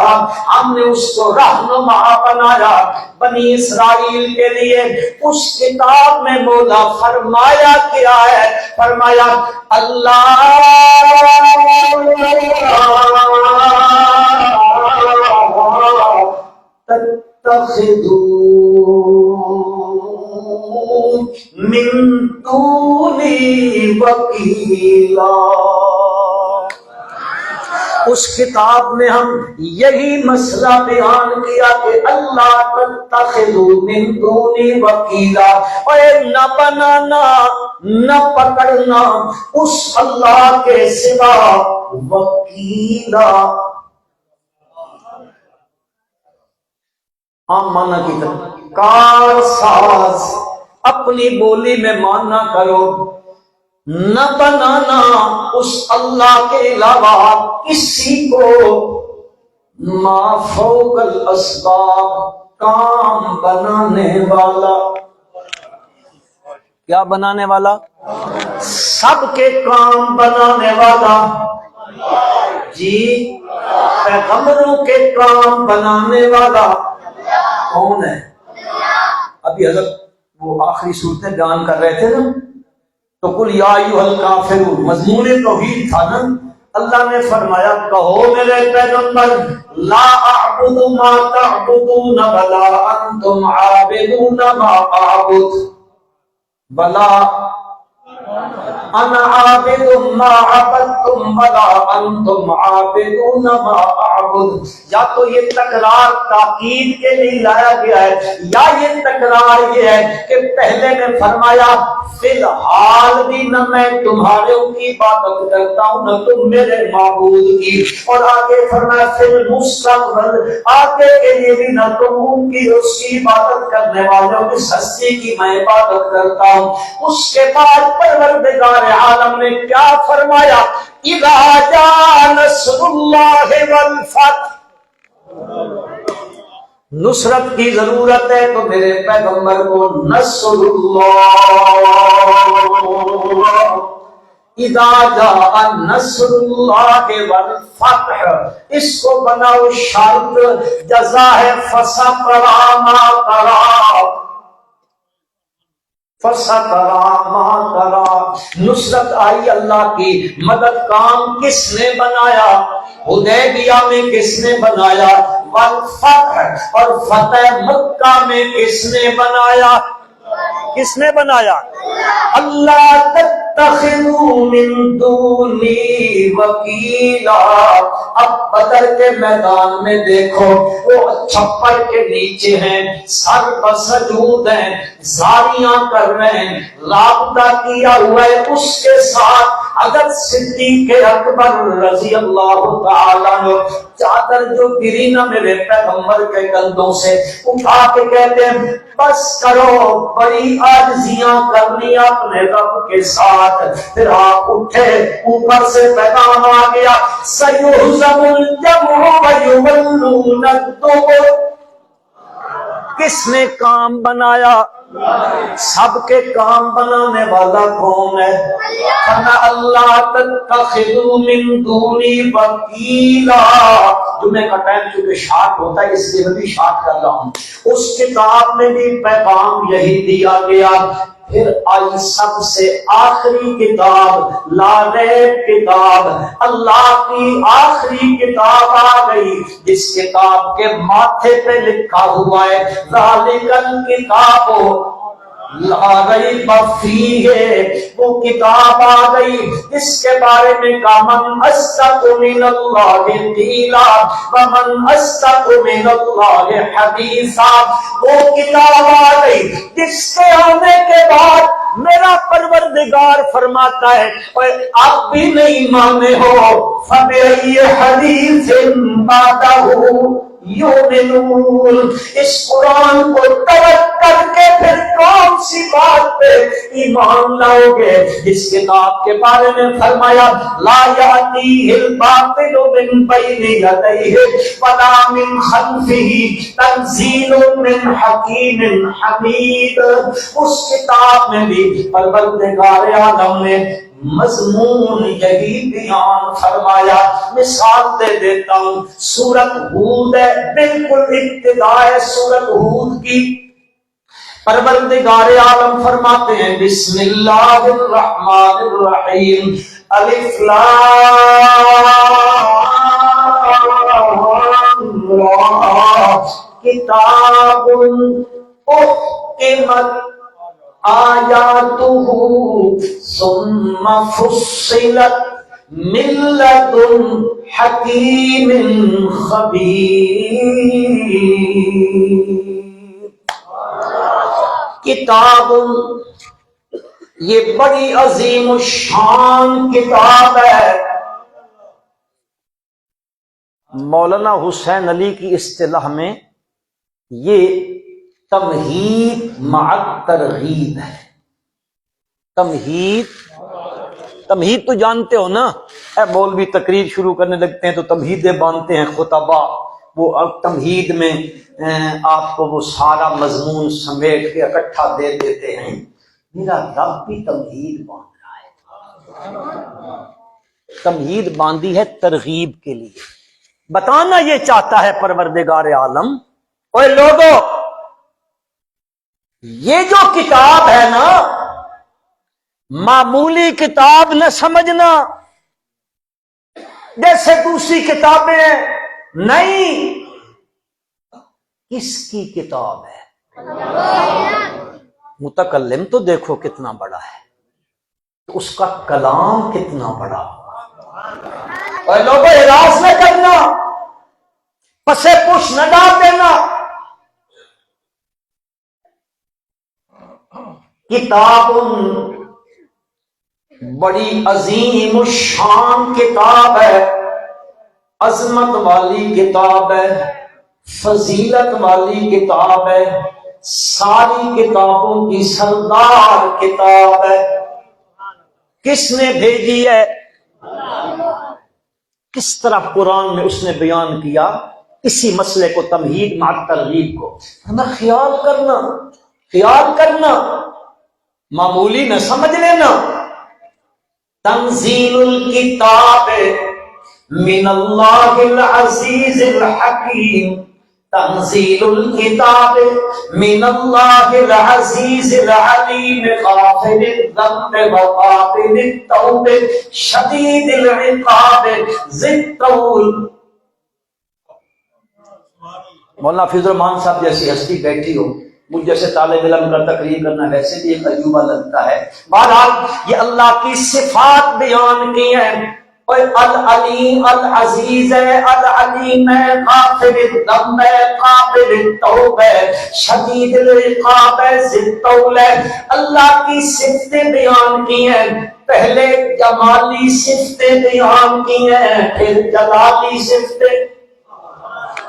Speaker 1: ہم نے اس کو رہنما بنایا بنی اسرائیل کے لیے. اس کتاب میں مولا فرمایا کیا ہے؟ فرمایا اللہ تتخذوا من دونی وکیلا. اس کتاب میں ہم یہی مسئلہ بیان کیا کہ اللہ تتخذوا من دونی وکیلا، اور نہ بنانا نہ پکڑنا اس اللہ کے سوا وکیلا. عام معنی کی طرح کار ساز، اپنی بولی میں ماننا کرو، نہ بنانا اس اللہ کے علاوہ کسی کو ما فوق الاسباب، کام بنانے والا. کیا بنانے والا؟ سب کے کام بنانے والا. جی پیغمبروں کے کام بنانے والا کون ہے؟ ابھی حضرت وہ آخری صورتیں بیان کر رہے تھے نا، تو قل یا ایھا الکافرون مضمون توحید تھا نا. اللہ نے فرمایا کہو میرے پیغمبر لا اعبد ما تعبدون ولا انتم عابدون ما اعبد ولا انا عابد ما عبدتم ولا انتم عابدون ما اعبد. یا تو یہ تکرار تاکید کے لیے لایا گیا ہے، یا یہ تکرار یہ ہے کہ پہلے نے فرمایا فی الحال بھی نہ میں تمہاروں کی عبادت کرتا ہوں نہ تم میرے معبود کی، اور آگے فرمایا فی المستقبل، آگے کے لیے بھی نہ تم ان کی اس کی عبادت کرنے والوں کی ہستی کی میں عبادت کرتا ہوں. اس کے بعد پروردگار عالم نے کیا فرمایا؟ اذا جاء نصر اللہ والفتح. نصرت کی ضرورت ہے تو میرے پیغمبر کو نصر اللہ، اذا جاء نصر اللہ والفتح، اس کو بناؤ شرط، جزا ہے فسترا ما ترا، فسترا ما ترا، نصرت آئی اللہ کی، مدد کام کس نے بنایا؟ حدیبیہ میں کس نے بنایا؟ والفتح، اور فتح مکہ میں کس نے بنایا؟ کس نے بنایا؟ اللہ تتخذوا من دونی وکیلا، اب بدر کے میدان میں دیکھو وہ چھپر کے نیچے ہیں، سر بسجود ہیں، زاریاں کر رہے ہیں، رابطہ کیا ہوا ہے اس کے ساتھ حضرت صدیق اکبر رضی اللہ تعالیٰ عنہ، چادر جو گری نا میرے پیغمبر کے کندھوں سے، اٹھا کے کہتے ہیں بس کرو، بڑی عاجزیاں کرنی اپنے رب کے ساتھ۔ پھر آپ اٹھے، اوپر سے پیغام آ گیا سیہزم الجمع ویولون الدبر، کس نے کام بنایا؟ سب کے کام بنانے والا کون ہے؟ اللہ تتخذوا من دونی وکیلا۔ جمعے کا ٹائم چونکہ شارٹ ہوتا ہے اس لیے میں بھی شارٹ کر رہا ہوں، اس کتاب میں بھی پیغام یہی دیا گیا۔ پھر آئی سب سے آخری کتاب، لا ریب کتاب، اللہ کی آخری کتاب آ گئی، جس کتاب کے ماتھے پہ لکھا ہوا ہے ذالک الکتاب لا ریب فیہ، وہ کتاب آ گئی جس کے بارے میں کہا من اصدق من اللہ قیلا ومن اصدق من اللہ حدیثا، وہ کتاب آ گئی جس کے آنے کے بعد میرا پروردگار فرماتا ہے اور آپ بھی نہیں مانے ہو فَبِأَيِّ حَدِيثٍ بَعْدَهُ یؤمنون، اس قرآن کو ترک کر کے پھر کون سی بات پہ ایمان لاؤ گے؟ اس کتاب کے بارے میں فرمایا لا یأتیہ الباطل من بین یدیہ ولا من خلفہ تنزیل من حکیم حمید۔ اس کتاب میں بھی پروردگار عالم نے مضمون یہی بیان فرمایا۔ مثال دے دیتا ہوں، سورۃ ہود ہے، بالکل ابتدا ہے سورۃ ہود کی، پروردگار عالم فرماتے ہیں بسم اللہ الرحمن الرحیم الف لام را کتاب احکمت آیاتہ ثم فصلت من لدن حکیم خبیر۔ کتاب، یہ بڑی عظیم الشان کتاب ہے۔ مولانا حسین علی کی اصطلاح میں یہ تمہید مع ترغیب ہے۔ تمہید تو جانتے ہو نا، اے مولوی تقریر شروع کرنے لگتے ہیں تو تمہیدیں باندھتے ہیں خطبہ، وہ تمہید میں آپ کو وہ سارا مضمون سمیٹ کے اکٹھا دے دیتے ہیں۔ میرا رب بھی تمہید باندھ رہا ہے، تمہید باندھی ہے ترغیب کے لیے، بتانا یہ چاہتا ہے پروردگار عالم اوے لوگو یہ جو کتاب ہے نا معمولی کتاب نہ سمجھنا جیسے دوسری کتابیں نہیں، کس کی کتاب ہے؟ متکلم تو دیکھو کتنا بڑا ہے، اس کا کلام کتنا بڑا۔ اور لوگوں اعراض نہ کرنا، پسے پش نہ ڈال دینا، کتاب بڑی عظیم الشان کتاب ہے، عظمت والی کتاب ہے، فضیلت والی کتاب ہے، ساری کتابوں کی سردار کتاب ہے۔ کس نے بھیجی ہے؟ کس طرح قرآن میں اس نے بیان کیا اسی مسئلے کو تمہید مع ترغیب کو خیال کرنا معمولی نہ سمجھ لینا. تنزیل الکتاب من اللہ العزیز الحکیم، تنزیل الکتاب من اللہ العزیز العلیم غافر الذنب وقابل التوب شدید العقاب ذی الطول. مولانا فیض الرحمان صاحب جیسی ہستی بیٹھی ہو، مجھ جیسے طالب علم کا تقریر کرنا ویسے بھی ایک عجوبہ لگتا ہے. بہرحال یہ اللہ کی صفات بیان کی ہیں. اور العلیم العزیز ہے، العلیم ہے، غافر الذنب ہے، قابل التوب ہے، شدید العقاب ہے، ذی الطول ہے. اللہ کی صفتیں بیان کی ہیں. پہلے جمالی صفتیں بیان کی ہیں، پھر جلالی صفتیں.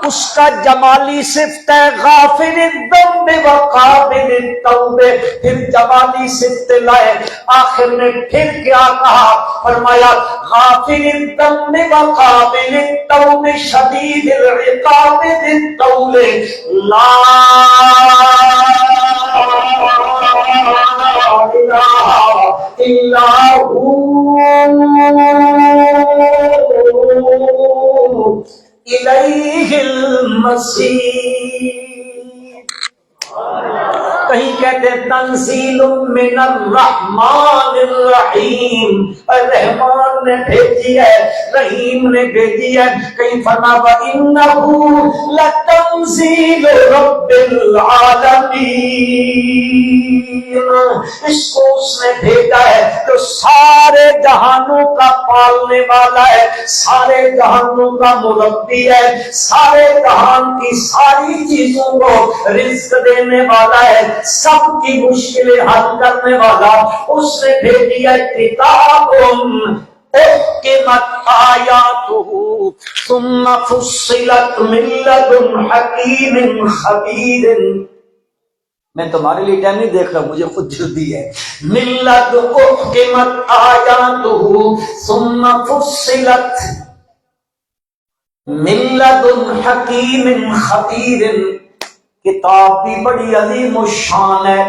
Speaker 1: اس کا جمالی صفت ہے غافر الذنب وقابل التوب، پھر جمالی صفت لائے. آخر میں پھر کیا کہا؟ فرمایا غافر الذنب وقابل التوب شدید العقاب ذی الطول. لا الہ الا ہو الیہ المصیر. کہیں کہتے ہیں تنزیل من الرحمن الرحیم، رحمان نے بھیجی ہے، رحیم نے بھیجی ہے. کہیں فرما وَإِنَّهُ لَتَنزِيلُ رَبِّ الْعَالَمِينَ، اس کو اس نے بھیجا ہے جو سارے جہانوں کا پالنے والا ہے، سارے جہانوں کا مربی ہے، سارے جہان کی ساری چیزوں کو رزق دینے والا ہے، سب کی مشکلیں حل کرنے والا. اس نے بھیجی ہے کتاب احکمت آیاتہ ثم فصلت من لدن حکیم خبیر. میں تمہارے لیے ٹائم نہیں دیکھ رہا، مجھے خود جلدی ہے. من لدن احکمت آیاتہ ثم فصلت من لدن حکیم خبیر. کتاب بھی بڑی عظیم و شان ہے،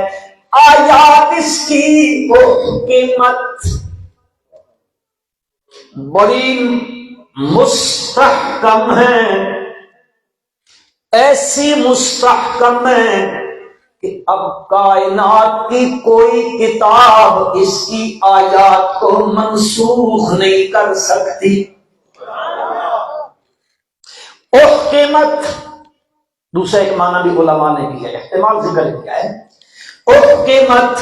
Speaker 1: آیات اس کی حکمت بڑی مستحکم ہے، ایسی مستحکم ہے کہ اب کائنات کی کوئی کتاب اس کی آیات کو منسوخ نہیں کر سکتی. حکمت دوسرا ایک معنی بھی علماء نے کیا ہے، احتمال ذکر کیا ہے. حکمت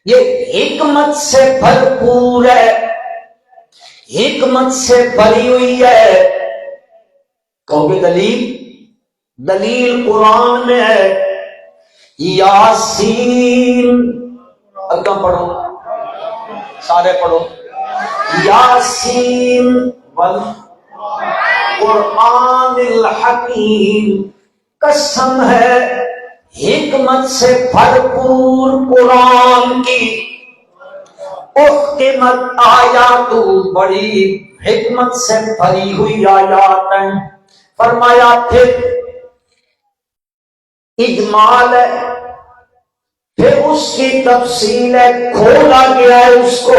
Speaker 1: یہ حکمت سے بھرپور ہے، حکمت سے بھری ہوئی ہے. کہو گے دلیل قرآن میں ہے. یاسین، اگم پڑھو، سارے پڑھو. یاسین والقرآن الحکیم، قسم ہے حکمت سے بھرپور قرآن کی. احکمت آیات، بڑی حکمت سے بھری ہوئی آیات ہیں. فرمایا پھر اجمال ہے، پھر اس کی تفصیل ہے، کھولا گیا ہے اس کو.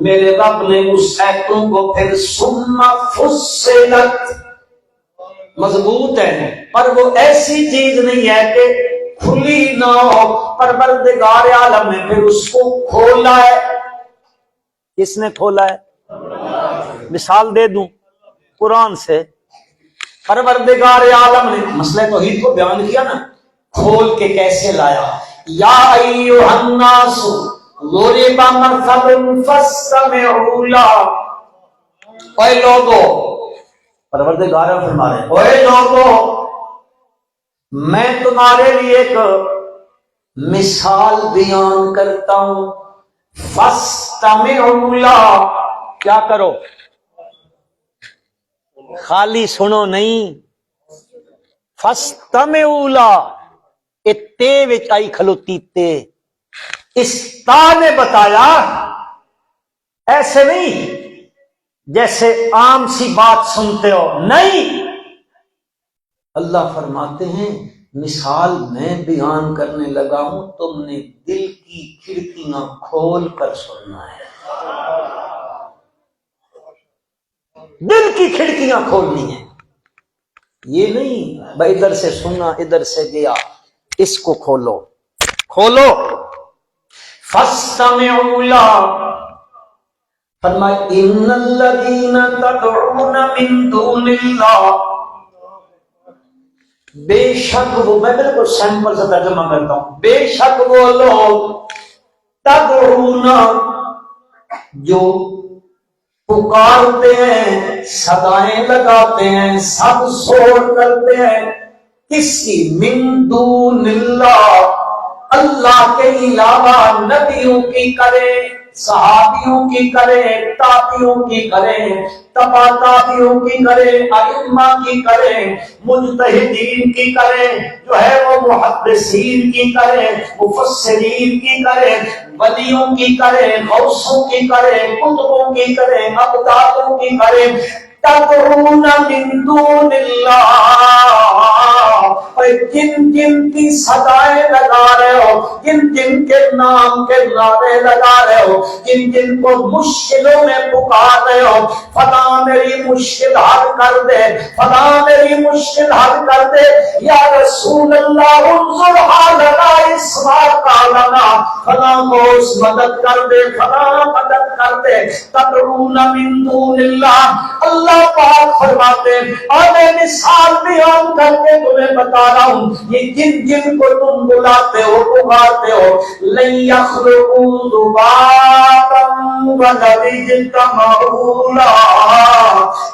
Speaker 1: میرے رب نے اس آیتوں کو پھر ثم فصلت، مضبوط ہے، پر وہ ایسی چیز نہیں ہے کہ کھلی نہ ہو. پروردگار عالم نے پھر اس کو کھولا ہے. کس نے کھولا ہے؟ مثال دے دوں قرآن سے. پروردگار عالم نے مسئلہ توحید کو بیان کیا نا، کھول کے کیسے لایا. یا ایھا الناس ضرب مثل فاستمعوا له. اے لوگو، پروردگار فرما رہے ہیں، اے لوگو میں تمہارے لیے ایک مثال بیان کرتا ہوں. فاستمعوا له، کیا کرو؟ خالی سنو نہیں، فاستمعوا له، تے وچ آئی کھلوتی تے. اس تا نے بتایا ایسے نہیں جیسے عام سی بات سنتے ہو، نہیں، اللہ فرماتے ہیں مثال میں بیان کرنے لگا ہوں، تم نے دل کی کھڑکیاں کھول کر سننا ہے، دل کی کھڑکیاں کھولنی ہیں، یہ نہیں بھائی ادھر سے سنا ادھر سے گیا، اس کو کھولو کھولو۔ فَاسْتَمِعُوا لَهُ، فرمایا ان الذین تدعون من دون اللہ، بے شک وہ، میں بالکل سیمپل سے ترجمہ کرتا ہوں، بے شک وہ لوگ تدعون جو پکارتے ہیں، صدائیں لگاتے ہیں، سب زور کرتے ہیں، کس کی؟ من دون اللہ، اللہ کے علاوہ، نبیوں کی کرے، صحابیوں کی کرے، تابعیوں کی کرے، تبع تابعیوں کی کرے، ائمہ کی کرے، مجتہدین کی کرے، جو ہے وہ محدثین کی کرے، مفسرین کی کرے، ولیوں کی کرے، غوثوں کی کرے، قطبوں کی کرے، ابدالوں کی کرے، تدعون من دون اللہ، جن جن کی صدائیں لگا رہے ہو، جن جن کے نام کے نعرے لگا رہے ہو، جن جن کو مشکلوں میں پکار رہے ہو، فلاں میری مشکل حل کر دے، فلاں میری مشکل حل کر دے، یا رسول اللہ انظر حالنا اصلاح کالنا، فلاں کو اس مدد کر دے، فلاں مدد کر دے، تدعون من دون اللہ۔ اللہ پاک فرماتے ہیں اور میں مثال بیان کر کے تمہیں بتا رہا ہوں، یہ جن جن کو تم بلاتے ہو پکارتے ہو، لن یخلقوا ذبابا ولو اجتمعوا لہ،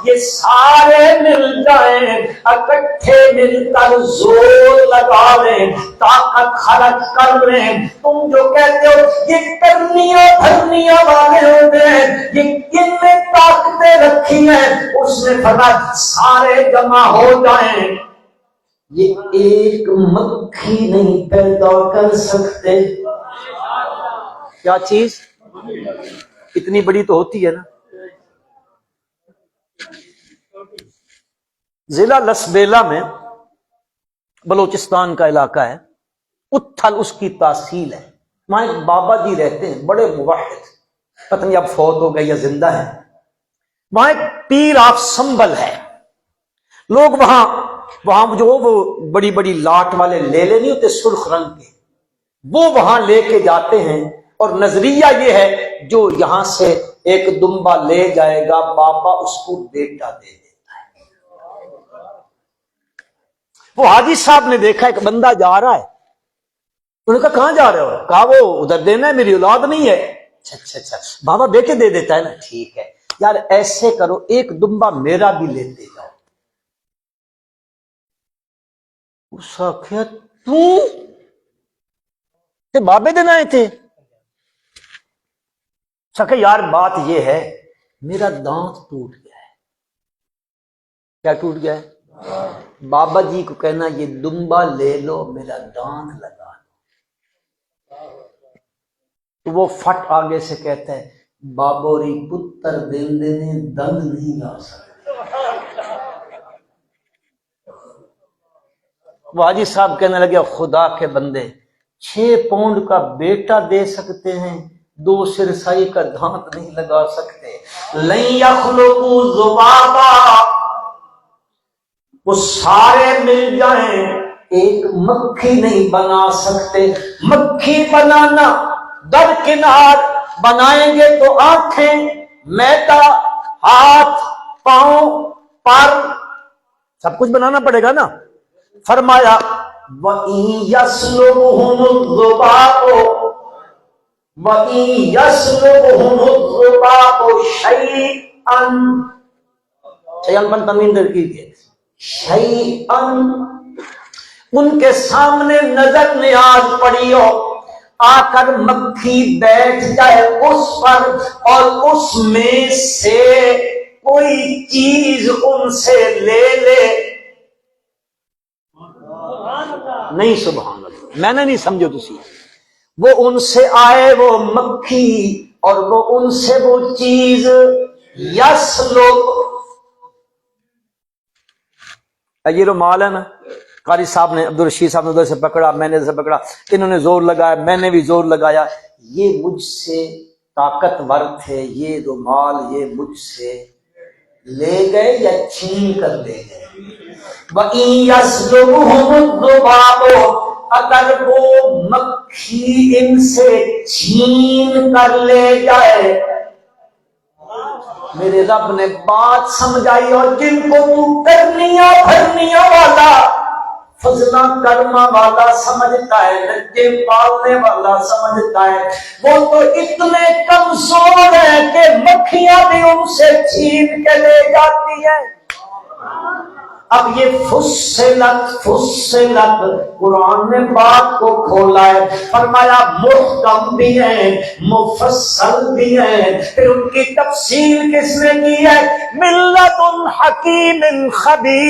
Speaker 1: یہ سارے مل جائیں، اکٹھے مل کر زور لگا لیں، طاقت خرچ کر لیں، تم جو کہتے ہو یہ کرنیاں دھرنیاں والے ہو گئے، یہ کن نے طاقتیں رکھی ہیں، اس نے فرمایا سارے جمع ہو جائیں، یہ ایک مکھی نہیں پیدا کر سکتے۔ کیا چیز؟ اتنی بڑی تو ہوتی ہے نا۔ ضلع لسبیلا میں بلوچستان کا علاقہ ہے، اتھل اس کی تحصیل ہے، وہاں ایک بابا جی رہتے ہیں، بڑے موحد، پتہ نہیں اب فوت ہو گئے یا زندہ ہیں۔ وہاں ایک پیر آف سنبل ہے، لوگ وہاں جو وہ بڑی بڑی لاٹ والے لیلے نہیں ہوتے سرخ رنگ کے، وہ وہاں لے کے جاتے ہیں، اور نظریہ یہ ہے جو یہاں سے ایک دمبا لے جائے گا بابا اس کو بیٹا دے دیتا ہے۔ وہ حاجی صاحب نے دیکھا ایک بندہ جا رہا ہے، انہوں نے کہا کہاں جا رہے ہو؟ کہا وہ ادھر دینا ہے، میری اولاد نہیں ہے۔ اچھا بابا بیٹے دے دیتا ہے نا، ٹھیک ہے یار ایسے کرو ایک دمبا میرا بھی لیتے جاؤ۔ اس آخیا تو بابے دن آئے تھے؟ سکے یار بات یہ ہے میرا دانت ٹوٹ گیا ہے۔ کیا ٹوٹ گیا ہے؟ بابا جی کو کہنا یہ دمبا لے لو میرا دانت لگا دو۔ تو وہ فٹ آگے سے کہتا ہے بابوری پتر دین دینے دند نہیں لا سکتے۔ وہ حاجی صاحب کہنے لگے خدا کے بندے 6 پاؤنڈ کا بیٹا دے سکتے ہیں، 2 سرسائی کا دانت نہیں لگا سکتے۔ لن یخلقوا ذبابا، وہ سارے مل جائیں ایک مکھی نہیں بنا سکتے۔ مکھی بنانا درکنار، بنائیں گے تو آنکھیں، میدا، ہاتھ، پاؤں، پر، سب کچھ بنانا پڑے گا نا۔ فرمایا وَإِن يَسْلُبْهُمُ الذُّبَابُ وَإِن يَسْلُبْهُمُ الذُّبَابُ شَيْئًا، شیئن پر تمین در کیجئے، شیئن، ان کے سامنے نظر نیاز پڑی ہو، آ کر مکھی بیٹھ جائے اس پر اور اس میں سے کوئی چیز ان سے لے لے، نہیں سبحان اللہ میں نے نہیں سمجھو تسی، وہ ان سے آئے وہ مکھی اور وہ ان سے وہ چیز یسلب، یہ رومال ہے نا، قاری صاحب نے، عبدالرشید صاحب نے ادھر سے پکڑا، میں نے ادھر سے پکڑا، انہوں نے زور لگایا، میں نے بھی زور لگایا، یہ مجھ سے طاقتور تھے، یہ رومال یہ مجھ سے لے گئے یا چھین کر لے گئے۔ وَإِن يَسْلُبْهُمُ الذُّبَابُ، اگر وہ مکھی ان سے چھین کر لے جائے۔ میرے رب نے بات سمجھائی، اور جن کو تو کرنیاں بھرنیاں والا، فضلہ کرما والا سمجھتا ہے، لجے پالنے والا سمجھتا ہے، وہ تو اتنے کمزور ہیں کہ مکھیاں بھی ان سے چھین کے لے جاتی ہیں۔ اب یہ فصلت قرآن نے بات کو کھولا ہے، فرمایا محکم بھی ہیں مفصل بھی ہیں، پھر ان کی تفصیل کس نے کی ہے؟ من لدن حکیم خبیر۔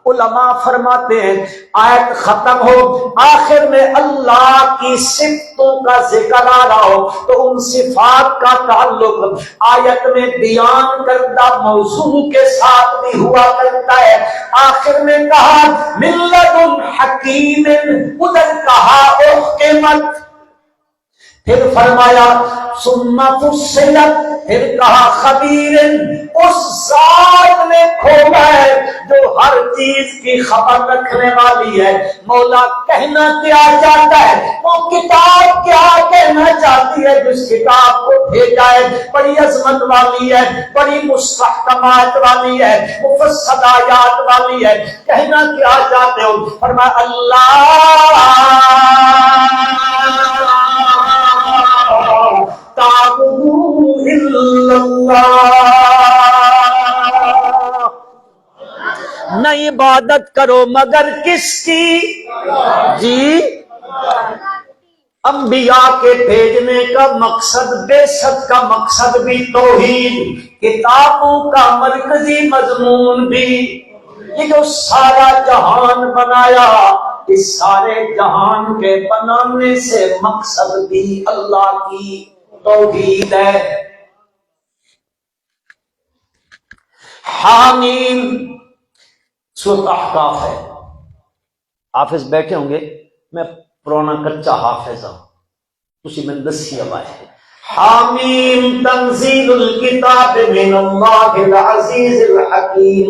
Speaker 1: علماء فرماتے ہیں آیت ختم ہو، آخر میں اللہ کی صفتوں کا ذکر آ رہا ہو تو ان صفات کا تعلق آیت میں بیان کردہ موضوع کے ساتھ بھی ہوا کرتا ہے۔ آخر میں کہا من لدن حکیم، ادھر کہا احکمت، پھر فرمایا ثم فصلت، پھر کہا خبیر، اس ذات نے کھولا ہے جو ہر چیز کی خبر رکھنے والی ہے۔ مولا کہنا کیا چاہتا ہے، وہ کتاب کیا کہنا چاہتی ہے، جس کتاب کو بھیجا ہے بڑی عظمت والی ہے، بڑی مستحکمات والی ہے، مفصل آیات والی ہے۔ کہنا کیا چاہتے ہو؟ فرمایا اللہ تعبدوا الا اللہ، نہ عبادت کرو مگر کس کی؟ جی، انبیاء کے بھیجنے کا مقصد، بعثت کا مقصد بھی توحید، کتابوں کا مرکزی مضمون بھی، یہ جو سارا جہان بنایا، اس سارے جہان کے بنانے سے مقصد بھی اللہ کی توحید ہے۔ حامیم سورۃ احقاف ہے، حافظ بیٹھے ہوں گے، میں پرانا کچا حافظ ہوں، اسی میں دسی ہوا ہے۔ حامیم تنزیل الکتاب من اللہ العزیز الحکیم،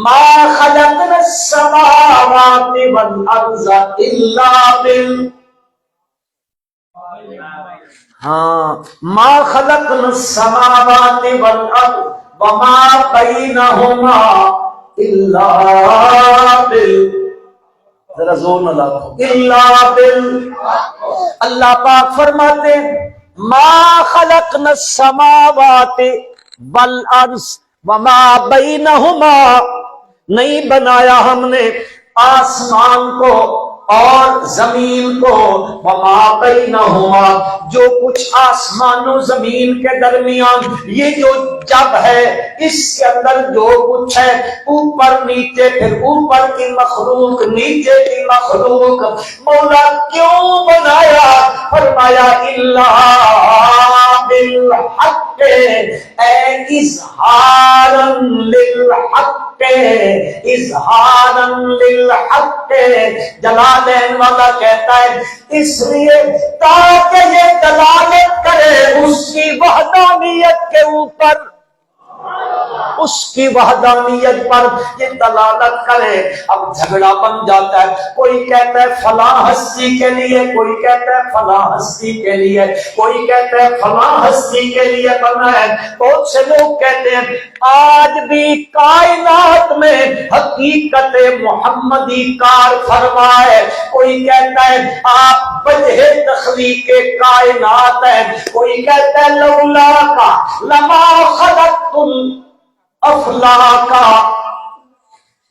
Speaker 1: ما خلقنا السماوات والارض الا ما خلقنا السماوات والارض وما بینہما الا ذرا زور نہ لاؤ، الا اللہ پاک فرماتے ما خلقنا السماوات والارض وما بینہما، نہیں بنایا ہم نے آسمان کو اور زمین کو، وما بینہما، جو کچھ آسمان و زمین کے درمیان، یہ جو جب ہے اس کے اندر جو کچھ ہے، اوپر نیچے، پھر اوپر کی مخلوق نیچے کی مخلوق، مولا کیوں بنایا؟ فرمایا الا بالحق، اے اظہارا للحق، اظہارا للحق، جلالین والا کہتا ہے اس لیے تاکہ یہ دلالت کرے اس کی وحدانیت کے اوپر، اس کی وحدانیت پر یہ دلالت کرے۔ اب جھگڑا بن جاتا ہے، کوئی کہتا ہے فلاں ہستی کے لیے، کوئی کہتا ہے فلاں ہستی کے لیے، کوئی کہتا ہے فلاں ہستی کے لیے بنا ہے۔ بہت سے لوگ کہتے ہیں آج بھی کائنات میں حقیقت محمدی کار فرمائے، کوئی کہتا ہے آپ وجہ تخلیق کائنات ہے، کوئی کہتا ہے لولا کا لما خلقت الافلاک،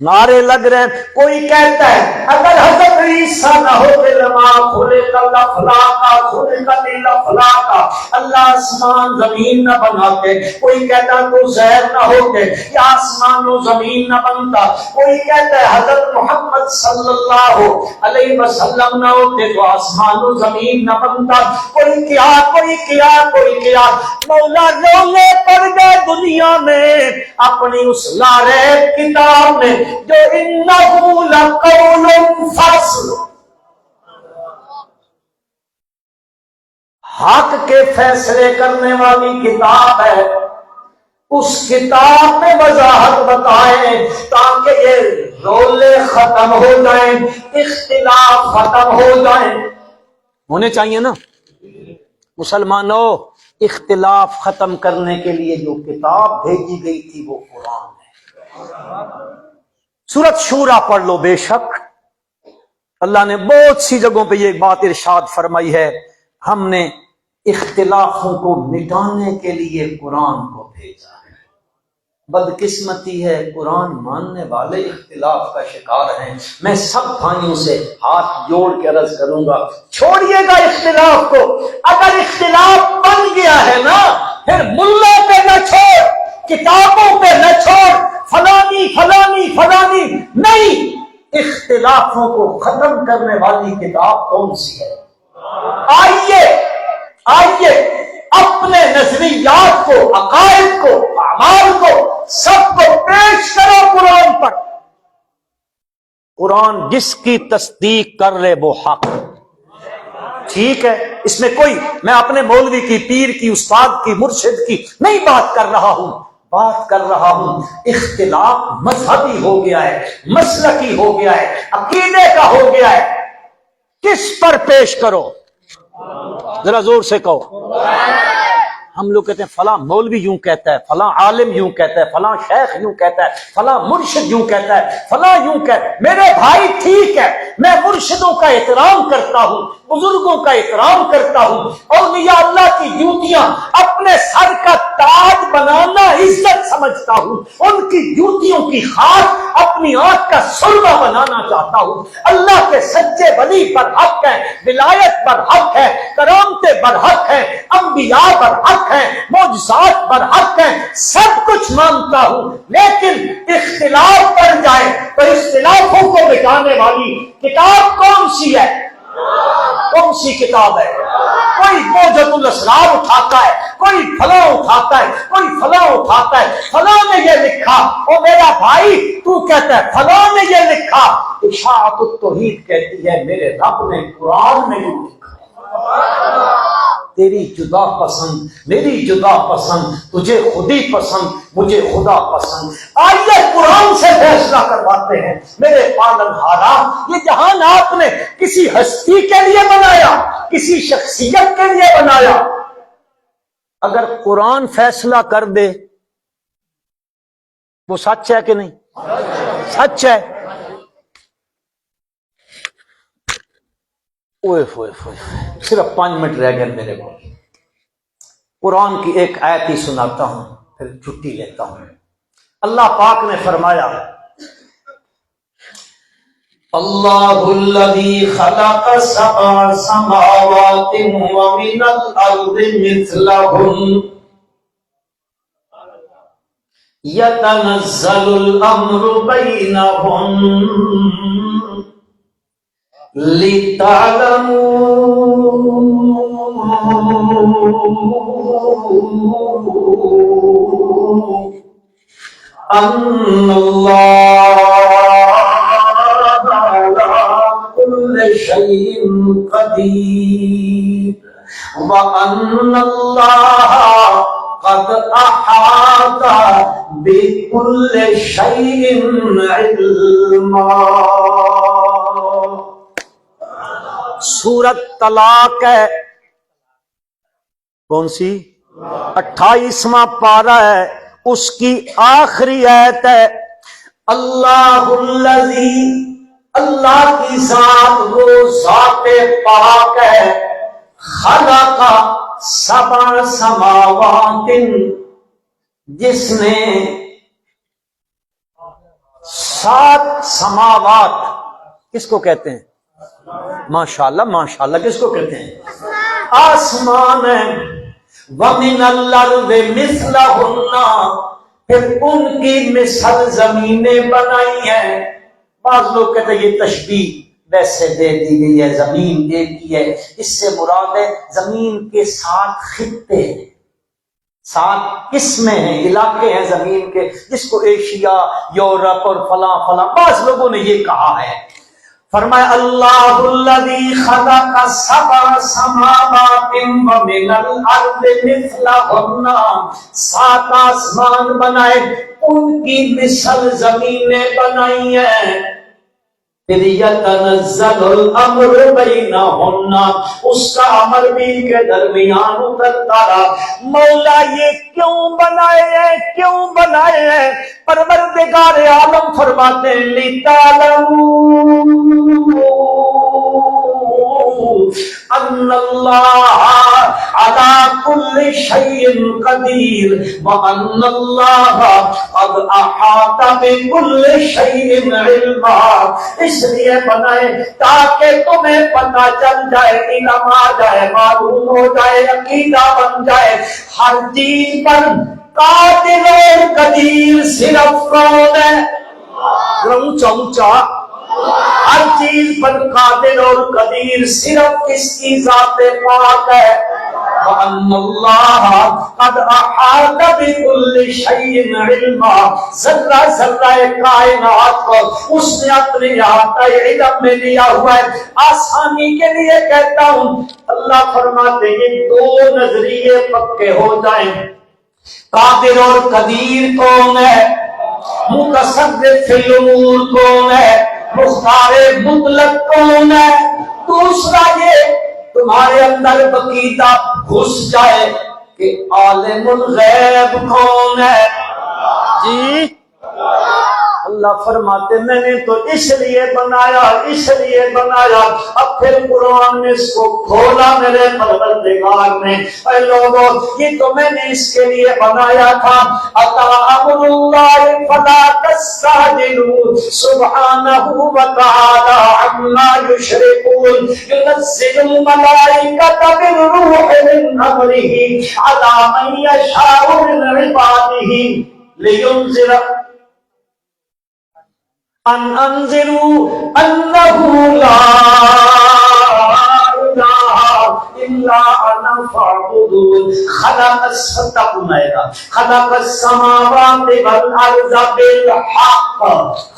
Speaker 1: نعرے لگ رہے ہیں. کوئی کہتا ہے اگر حضرت عیسیٰ نہ ہوتے لما خلق الافلاق خلق الافلاق، اللہ آسمان زمین نہ بناتے. کوئی کہتا ہے تو زہر نہ ہوتے یا آسمان و زمین نہ بنتا. کوئی کہتا ہے حضرت محمد صلی اللہ علیہ وسلم نہ ہوتے تو آسمان و زمین نہ بنتا. کوئی کیا کوئی کیا کوئی کیا. مولا رونے پڑ گئے دنیا میں اپنی اس لارے کتاب میں جو انہو لقول فصل، حق کے فیصلے کرنے والی کتاب ہے. اس کتاب میں وضاحت بتائیں تاکہ یہ رولے ختم ہو جائیں، اختلاف ختم ہو جائیں. ہونے چاہیے نا مسلمانوں. اختلاف ختم کرنے کے لیے جو کتاب بھیجی گئی تھی وہ قرآن ہے. سورۃ شورا پڑھ لو. بے شک اللہ نے بہت سی جگہوں پہ یہ بات ارشاد فرمائی ہے، ہم نے اختلافوں کو مٹانے کے لیے قرآن کو بھیجا ہے. بدقسمتی ہے قرآن ماننے والے اختلاف کا شکار ہیں. میں سب بھائیوں سے ہاتھ جوڑ کے عرض کروں گا چھوڑیے گا اختلاف کو. اگر اختلاف بن گیا ہے نا پھر ملوں پہ نہ چھوڑ، کتابوں پہ نہ چھوڑ، فلانی فلانی فلانی نہیں. اختلافوں کو ختم کرنے والی کتاب کون سی ہے؟ آئیے آئیے اپنے نظریات کو، عقائد کو، اعمال کو سب کو پیش کرو قرآن پر. قرآن جس کی تصدیق کر رہے وہ حق. ٹھیک ہے، اس میں کوئی میں اپنے مولوی کی، پیر کی، استاد کی، مرشد کی نہیں بات کر رہا ہوں. بات کر رہا ہوں اختلاف مذہبی ہو گیا ہے، مسلکی ہو گیا ہے، عقیدے کا ہو گیا ہے. کس پر پیش کرو؟ ذرا زور سے کہو. ہم لوگ کہتے ہیں فلاں مولوی یوں کہتا ہے، فلاں عالم یوں کہتا ہے، فلاں شیخ یوں کہتا ہے، فلاں مرشد یوں کہتا ہے، فلاں یوں کہتا ہے. میرے بھائی ٹھیک ہے، میں مرشدوں کا احترام کرتا ہوں، بزرگوں کا احترام کرتا ہوں. اولیاء اللہ کی جوتیاں اپنے سر کا تاج بنانا عزت سمجھتا ہوں. ان کی جوتیوں کی خاک اپنی آنکھ کا سرما بنانا چاہتا ہوں. اللہ کے سچے ولی پر حق ہے، ولایت پر حق ہے، کرامتیں پر حق ہے، انبیاء پر حق ہے، معجزات پر حق ہے، سب کچھ مانتا ہوں. لیکن اختلاف پڑ جائے تو اختلافوں کو مٹانے والی کتاب کون سی ہے؟ کون سی کتاب ہے؟ کوئی موجد الاسرار اٹھاتا ہے، کوئی فلاں اٹھاتا ہے، کوئی فلاں اٹھاتا ہے. فلاں نے یہ لکھا، او میرا بھائی تو کہتا ہے فلاں نے یہ لکھا. اشاعت التوحید کہتی ہے میرے رب نے قرآن میں یہ لکھا. تیری جدا پسند، میری جدا پسند، تجھے خودی پسند، مجھے خدا پسند. آئیے قرآن سے فیصلہ کرواتے ہیں. میرے پالن ہارا، یہ جہان آپ نے کسی ہستی کے لیے بنایا، کسی شخصیت کے لیے بنایا. اگر قرآن فیصلہ کر دے وہ سچ ہے کہ نہیں؟ سچ ہے. صرف 5 منٹ رہ گئے میرے کو. قرآن کی ایک آیت ہی سناتا ہوں پھر چھٹی لیتا ہوں. اللہ پاک نے فرمایا اللہ الذی خلق 7 سماوات ومن الارض مثلہن یتنزل الامر بینہن لِتَعْلَمُوا أَنَّ اللَّهَ عَلَى كُلِّ شَيْءٍ قَدِيرٌ وَأَنَّ اللَّهَ قَدْ أَحَاطَ بِكُلِّ شَيْءٍ عِلْمًا. سورت طلاق ہے، کون سی؟ 28واں پارہ ہے، اس کی آخری آیت ہے اللہ الذی، اللہ کی ذات وہ ذات پاک ہے، خلق 7 سماوات، جس نے 7 سماوات کس کو کہتے ہیں؟ ماشاءاللہ ماشاءاللہ کس کو کہتے ہیں؟ آسمان ہے۔ وَمِنَ الْأَرْضِ مِثْلَهُنَّ، پھر ان کی مثل زمینیں بنائی ہیں۔ بعض لوگ کہتے ہیں یہ تشبیہ ویسے دے دی گئی ہے، زمین ایک ہی ہے، اس سے مراد ہے زمین کے 7 خطے ہیں، 7 قسمیں ہیں، علاقے ہیں زمین کے، جس کو ایشیا، یورپ اور فلاں فلاں، بعض لوگوں نے یہ کہا ہے۔ فرمایا اللہ الذی خلق 7 سماوات ومن الارض مثلہن، 7 آسمان بنائے، ان کی مثل زمینیں بنائی ہیں۔ پھر یتنزل الامر بینہن، اس کا امر بھی کے درمیان اترتا رہا۔ مولا یہ کیوں بنائے ہیں، کیوں بنائے ہیں؟ پروردگار عالم فرماتے ہیں لِتَعْلَمُوا ان اللہ علی کل شیء قدیر وان اللہ قد احاط بكل شیء علما۔ اس لیے بنائے تاکہ تمہیں پتہ چل جائے، علم آ جائے، معلوم ہو جائے، عقیدہ بن جائے، ہر چیز پر قادر اور قدیر صرف کون ہے؟ اونچا اونچا، ہر چیز پر قادر اور قدیر صرف کس کی ذات پاک ہے؟ وَأَنَّ اللَّهَ قَدْ أَحَاطَ بِكُلِّ شَيْءٍ عِلْمًا، ذرہ ذرہ کائنات کو اس نے اپنے احاطہ علم میں لیا ہوا ہے۔ آسانی کے لیے کہتا ہوں، اللہ فرماتے ہیں 2 نظریے پکے ہو جائیں، قادر اور قدیر کون ہے؟ متصرف فی الامور کون ہے؟ مختار مطلق کون ہے؟ دوسرا یہ تمہارے اندر عقیدہ گھس جائے کہ عالم الغیب کون ہے؟ جی اللہ فرماتے میں نے تو اس لیے بنایا، اس لیے بنایا۔ اب پھر قرآن نے اس کو کھولا میرے پروردگار نے، اے لوگوں یہ تو میں نے اس کے لیے بنایا تھا۔ اتا امر اللہ فلا تستعجلوا سبحانہ وتعالی عما یشرکون، ينزل الملائکۃ بالروح من امرہ علی من یشاء من عبادہ لینذر ان انذروا انه لا اله الا انا فاعبدون۔ خلق السماوات والارض بالحق،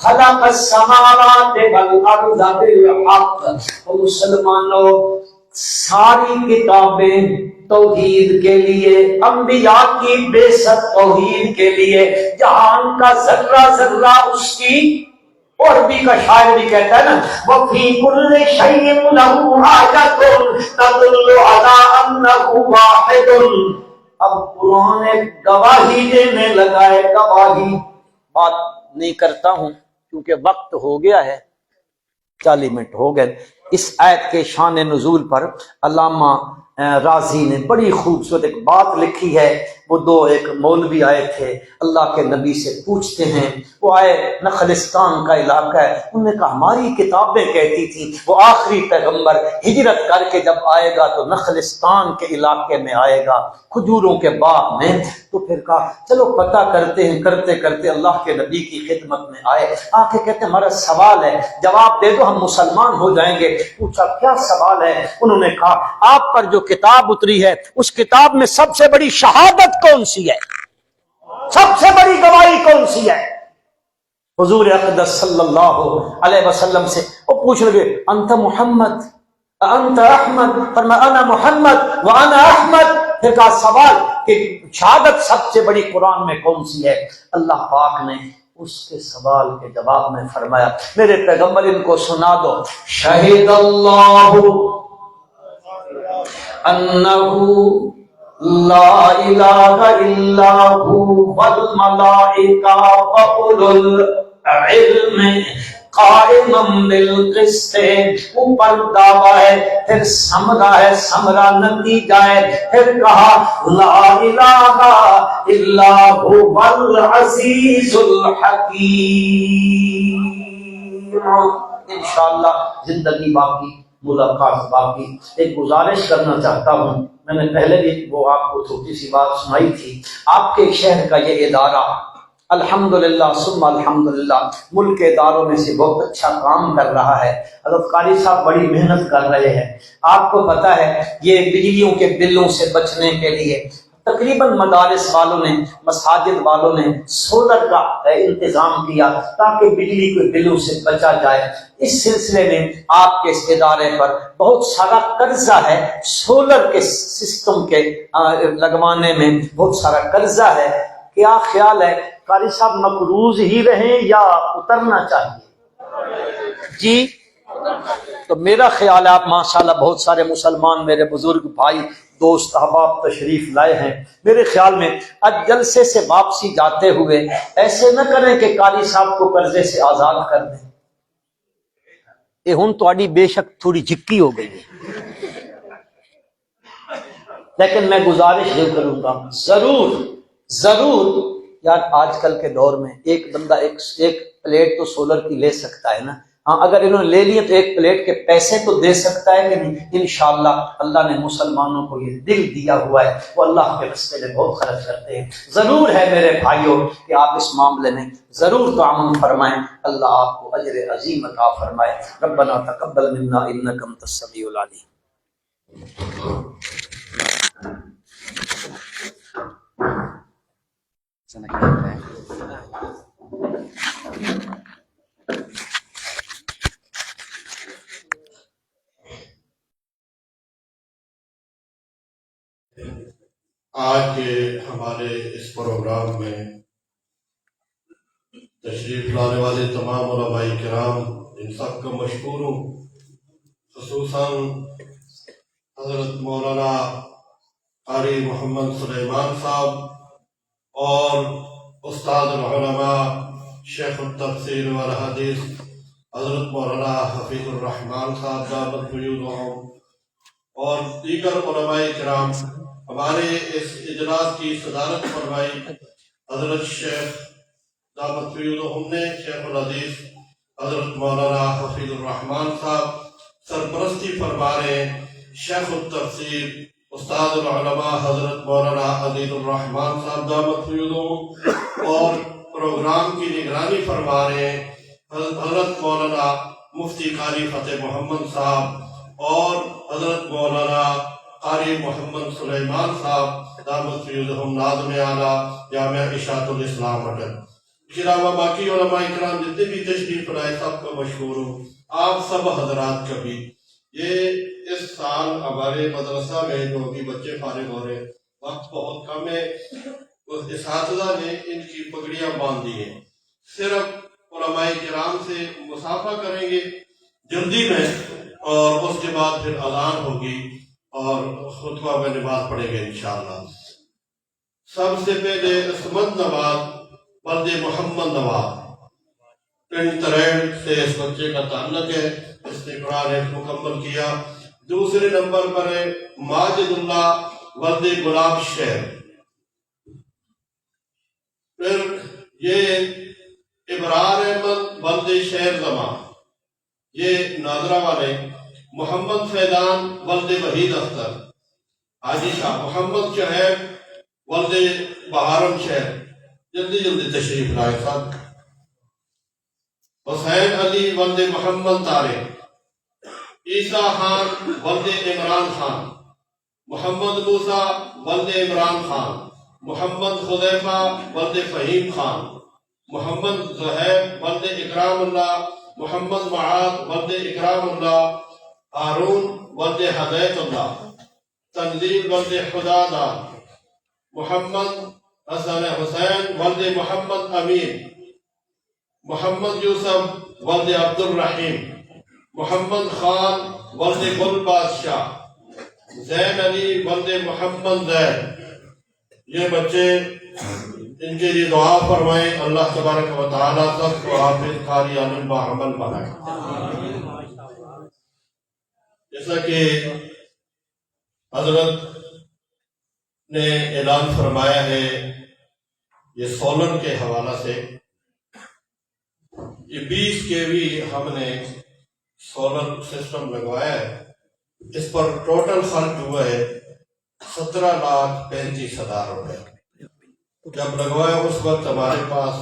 Speaker 1: خلق السماوات والارض بالحق۔ او مسلمانوں، ساری کتابیں توحید کے لیے، انبیاء کی بعثت توحید کے لیے، جہان کا ذرہ ذرہ اس کی، اور بھی کا شاعر بھی کہتا ہے نا وَفِي كُلِّ شَيْءٍ لَهُ آیَةٌ تَدُلُّ عَلَىٰ أَنَّهُ وَاحِدٌ۔ اب قرآن ایک گواہی دینے لگا ہے، گواہی۔ بات نہیں کرتا ہوں کیونکہ وقت ہو گیا ہے، 40 منٹ ہو گئے۔ اس آیت کے شان نزول پر علامہ رازی نے بڑی خوبصورت ایک بات لکھی ہے۔ وہ 2 ایک مولوی آئے تھے، اللہ کے نبی سے پوچھتے ہیں، وہ آئے نخلستان کا علاقہ ہے، انہوں نے کہا ہماری کتابیں کہتی تھی وہ آخری پیغمبر ہجرت کر کے جب آئے گا تو نخلستان کے علاقے میں آئے گا، کھجوروں کے باغ میں۔ تو پھر کہا چلو پتہ کرتے ہیں، کرتے کرتے اللہ کے نبی کی خدمت میں آئے، آ کے کہتے ہیں ہمارا سوال ہے، جواب دے دو ہم مسلمان ہو جائیں گے۔ پوچھا کیا سوال ہے؟ انہوں نے کہا آپ پر جو کتاب اتری ہے اس کتاب میں سب سے بڑی شہادت کون سی ہے، سب سے بڑی گواہی کون سی ہے؟ حضور اقدس صلی اللہ علیہ وسلم سے وہ پوچھ لگے انت محمد انت احمد؟ فرمایا انا محمد وانا احمد۔ پھر کہا سوال کہ شہادت سب سے بڑی قرآن میں کون سی ہے؟ اللہ پاک نے اس کے سوال کے جواب میں فرمایا میرے پیغمبر ان کو سنا دو، شہید اللہ انہ لا الہ الا هو والملائکہ واولو العلم قائما بالقسط، اوپر دعویٰ ہے پھر سمرا ہے، سمرا نتیجہ ہے، پھر کہا لا الہ الا هو العزیز الحکیم۔ انشاءاللہ زندگی باقی، ملاقات باقی۔ ایک گزارش کرنا چاہتا ہوں، میں نے پہلے بھی وہ آپ کو چھوٹی سی بات سنائی تھی۔ آپ کے شہر کا یہ ادارہ الحمدللہ ثم الحمدللہ ملک کے اداروں میں سے بہت اچھا کام کر رہا ہے۔ حضرت قاری صاحب بڑی محنت کر رہے ہیں۔ آپ کو پتہ ہے یہ بجلیوں کے بلوں سے بچنے کے لیے تقریباً مدارس والوں نے، مساجد والوں نے سولر کا انتظام کیا تاکہ بجلی کے بلوں سے بچا جائے۔ اس سلسلے میں آپ کے اس ادارے پر بہت سارا قرضہ ہے، سولر کے سسٹم کے لگوانے میں بہت سارا قرضہ ہے۔ کیا خیال ہے قاری صاحب مقروض ہی رہیں یا اترنا چاہیے؟ جی تو میرا خیال ہے آپ ماشاءاللہ بہت سارے مسلمان میرے بزرگ بھائی دوست احباب تشریف لائے ہیں، میرے خیال میں آج جلسے سے واپسی جاتے ہوئے ایسے نہ کریں کہ قاری صاحب کو قرضے سے آزاد کر دیں۔ یہ ہن تہاڈی بے شک تھوڑی جھکی ہو گئی ہے، لیکن میں گزارش یہ کروں گا ضرور یار آج کل کے دور میں ایک بندہ ایک پلیٹ تو سولر کی لے سکتا ہے نا، ہاں اگر انہوں نے لے لیے تو ایک پلیٹ کے پیسے تو دے سکتا ہے کہ نہیں؟ انشاءاللہ اللہ نے مسلمانوں کو یہ دل دیا ہوا ہے، وہ اللہ کے راستے میں بہت خرچ کرتے ہیں۔ ضرور ہے میرے بھائیوں کہ آپ اس معاملے میں ضرور تعاون فرمائیں، اللہ آپ کو اجر عظیم عطا فرمائے۔ ربنا تقبل منا انک انت السمیع العلیم۔
Speaker 2: آج کے ہمارے اس پروگرام میں تشریف لانے والے تمام علماء کرام ان سب کا مشکور ہوں، خصوصاً حضرت مولانا قاری محمد سلیمان صاحب اور استاد العلماء شیخ التفسیر والحدیث حضرت مولانا حفیظ الرحمان صاحب دامت فیوضہم اور دیگر علماء کرام۔ ہمارے اس اجلاس کی صدارت فرمائی حضرت شیخ دامت فیوضہم نے، شیخ الحدیث حضرت مولانا حفیظ الرحمان صاحب سرپرستی فرما رہے ہیں، شیخ التفسیر استاد العلماء حضرت مولانا عزیز الرحمان صاحب دامت فیوضہم اور پروگرام کی نگرانی فرما رہے ہیں حضرت مولانا مفتی قاری فتح محمد صاحب اور حضرت مولانا قاری محمد سلیمان صاحب دامت فیوضہم ناظم اعلیٰ جامعہ اشاعت الاسلام اٹک کے علاوہ باقی علماء کرام جتنے بھی تشریف لائے سب کا مشکور ہوں۔ آپ سب حضرات کا بھی یہ اس سال ہمارے مدرسہ میں جو ابھی بچے فارغ ہو رہے ہیں وقت بہت کم ہے، اس اساتذہ نے ان کی پگڑیاں باندھ دی ہیں، صرف علماء کرام سے مصافحہ کریں گے جلدی میں اور اس کے بعد پھر اذان ہوگی اور خطبہ میں نماز پڑھیں گے انشاءاللہ۔ سب سے پہلے عصمت نواز ولد محمد نواز پنڈ تریڑ سے اس بچے کا تعلق ہے، اس نے قرآن مکمل کیا۔ دوسرے نمبر پر ہے ماجد اللہ ولد گلاب شیر، پھر یہ ابرار احمد ولد شیر زمان، یہ ناظرہ والے محمد فیضان ولد وحید اختر، حاجی شاہ محمد شہیب ولد بہارم شہر، جلدی جلدی تشریف لائے صاحب، حسین علی ولد محمد طارق، عیسیٰ خان ولد عمران خان، محمد موسیٰ ولد عمران خان، محمد خضیفہ ولد فہیم خان، محمد زہیب ولد اکرام اللہ، محمد معاذ ولد اکرام اللہ، ہارون ولد ہدایت اللہ، تنزیل ولد خدادہ، محمد حسن حسین ولد محمد امین، محمد یوسف ولد عبد الرحیم، محمد خان ولد گل بادشاہ، زین علی ولد محمد زین۔ یہ بچے ان کے لیے دعا فرمائیں، اللہ تبارک و تعالیٰ سب کو حافظ قاری عالم باعمل بنائے۔ جیسا کہ حضرت نے اعلان فرمایا ہے، یہ سولر کے حوالہ سے یہ 20 kV ہم نے سولر سسٹم لگوایا ہے، اس پر ٹوٹل خرچ ہوا ہے 17,35,000 روپے۔ جب لگوایا اس وقت ہمارے پاس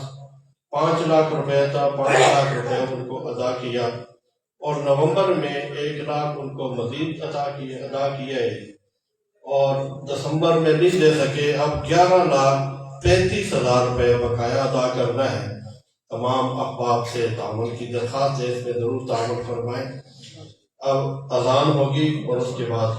Speaker 2: 5 لاکھ روپے تھا، 5 لاکھ روپے ان کو ادا کیا، اور نومبر میں 1 لاکھ ان کو مزید ادا کیا ہے، اور دسمبر میں نہیں دے سکے، اب 11,35,000 روپے بقایا ادا کرنا ہے۔ تمام احباب سے تعاون کی درخواست ہے، اس میں ضرور تعاون فرمائیں۔ اب اذان ہوگی اور اس کے بعد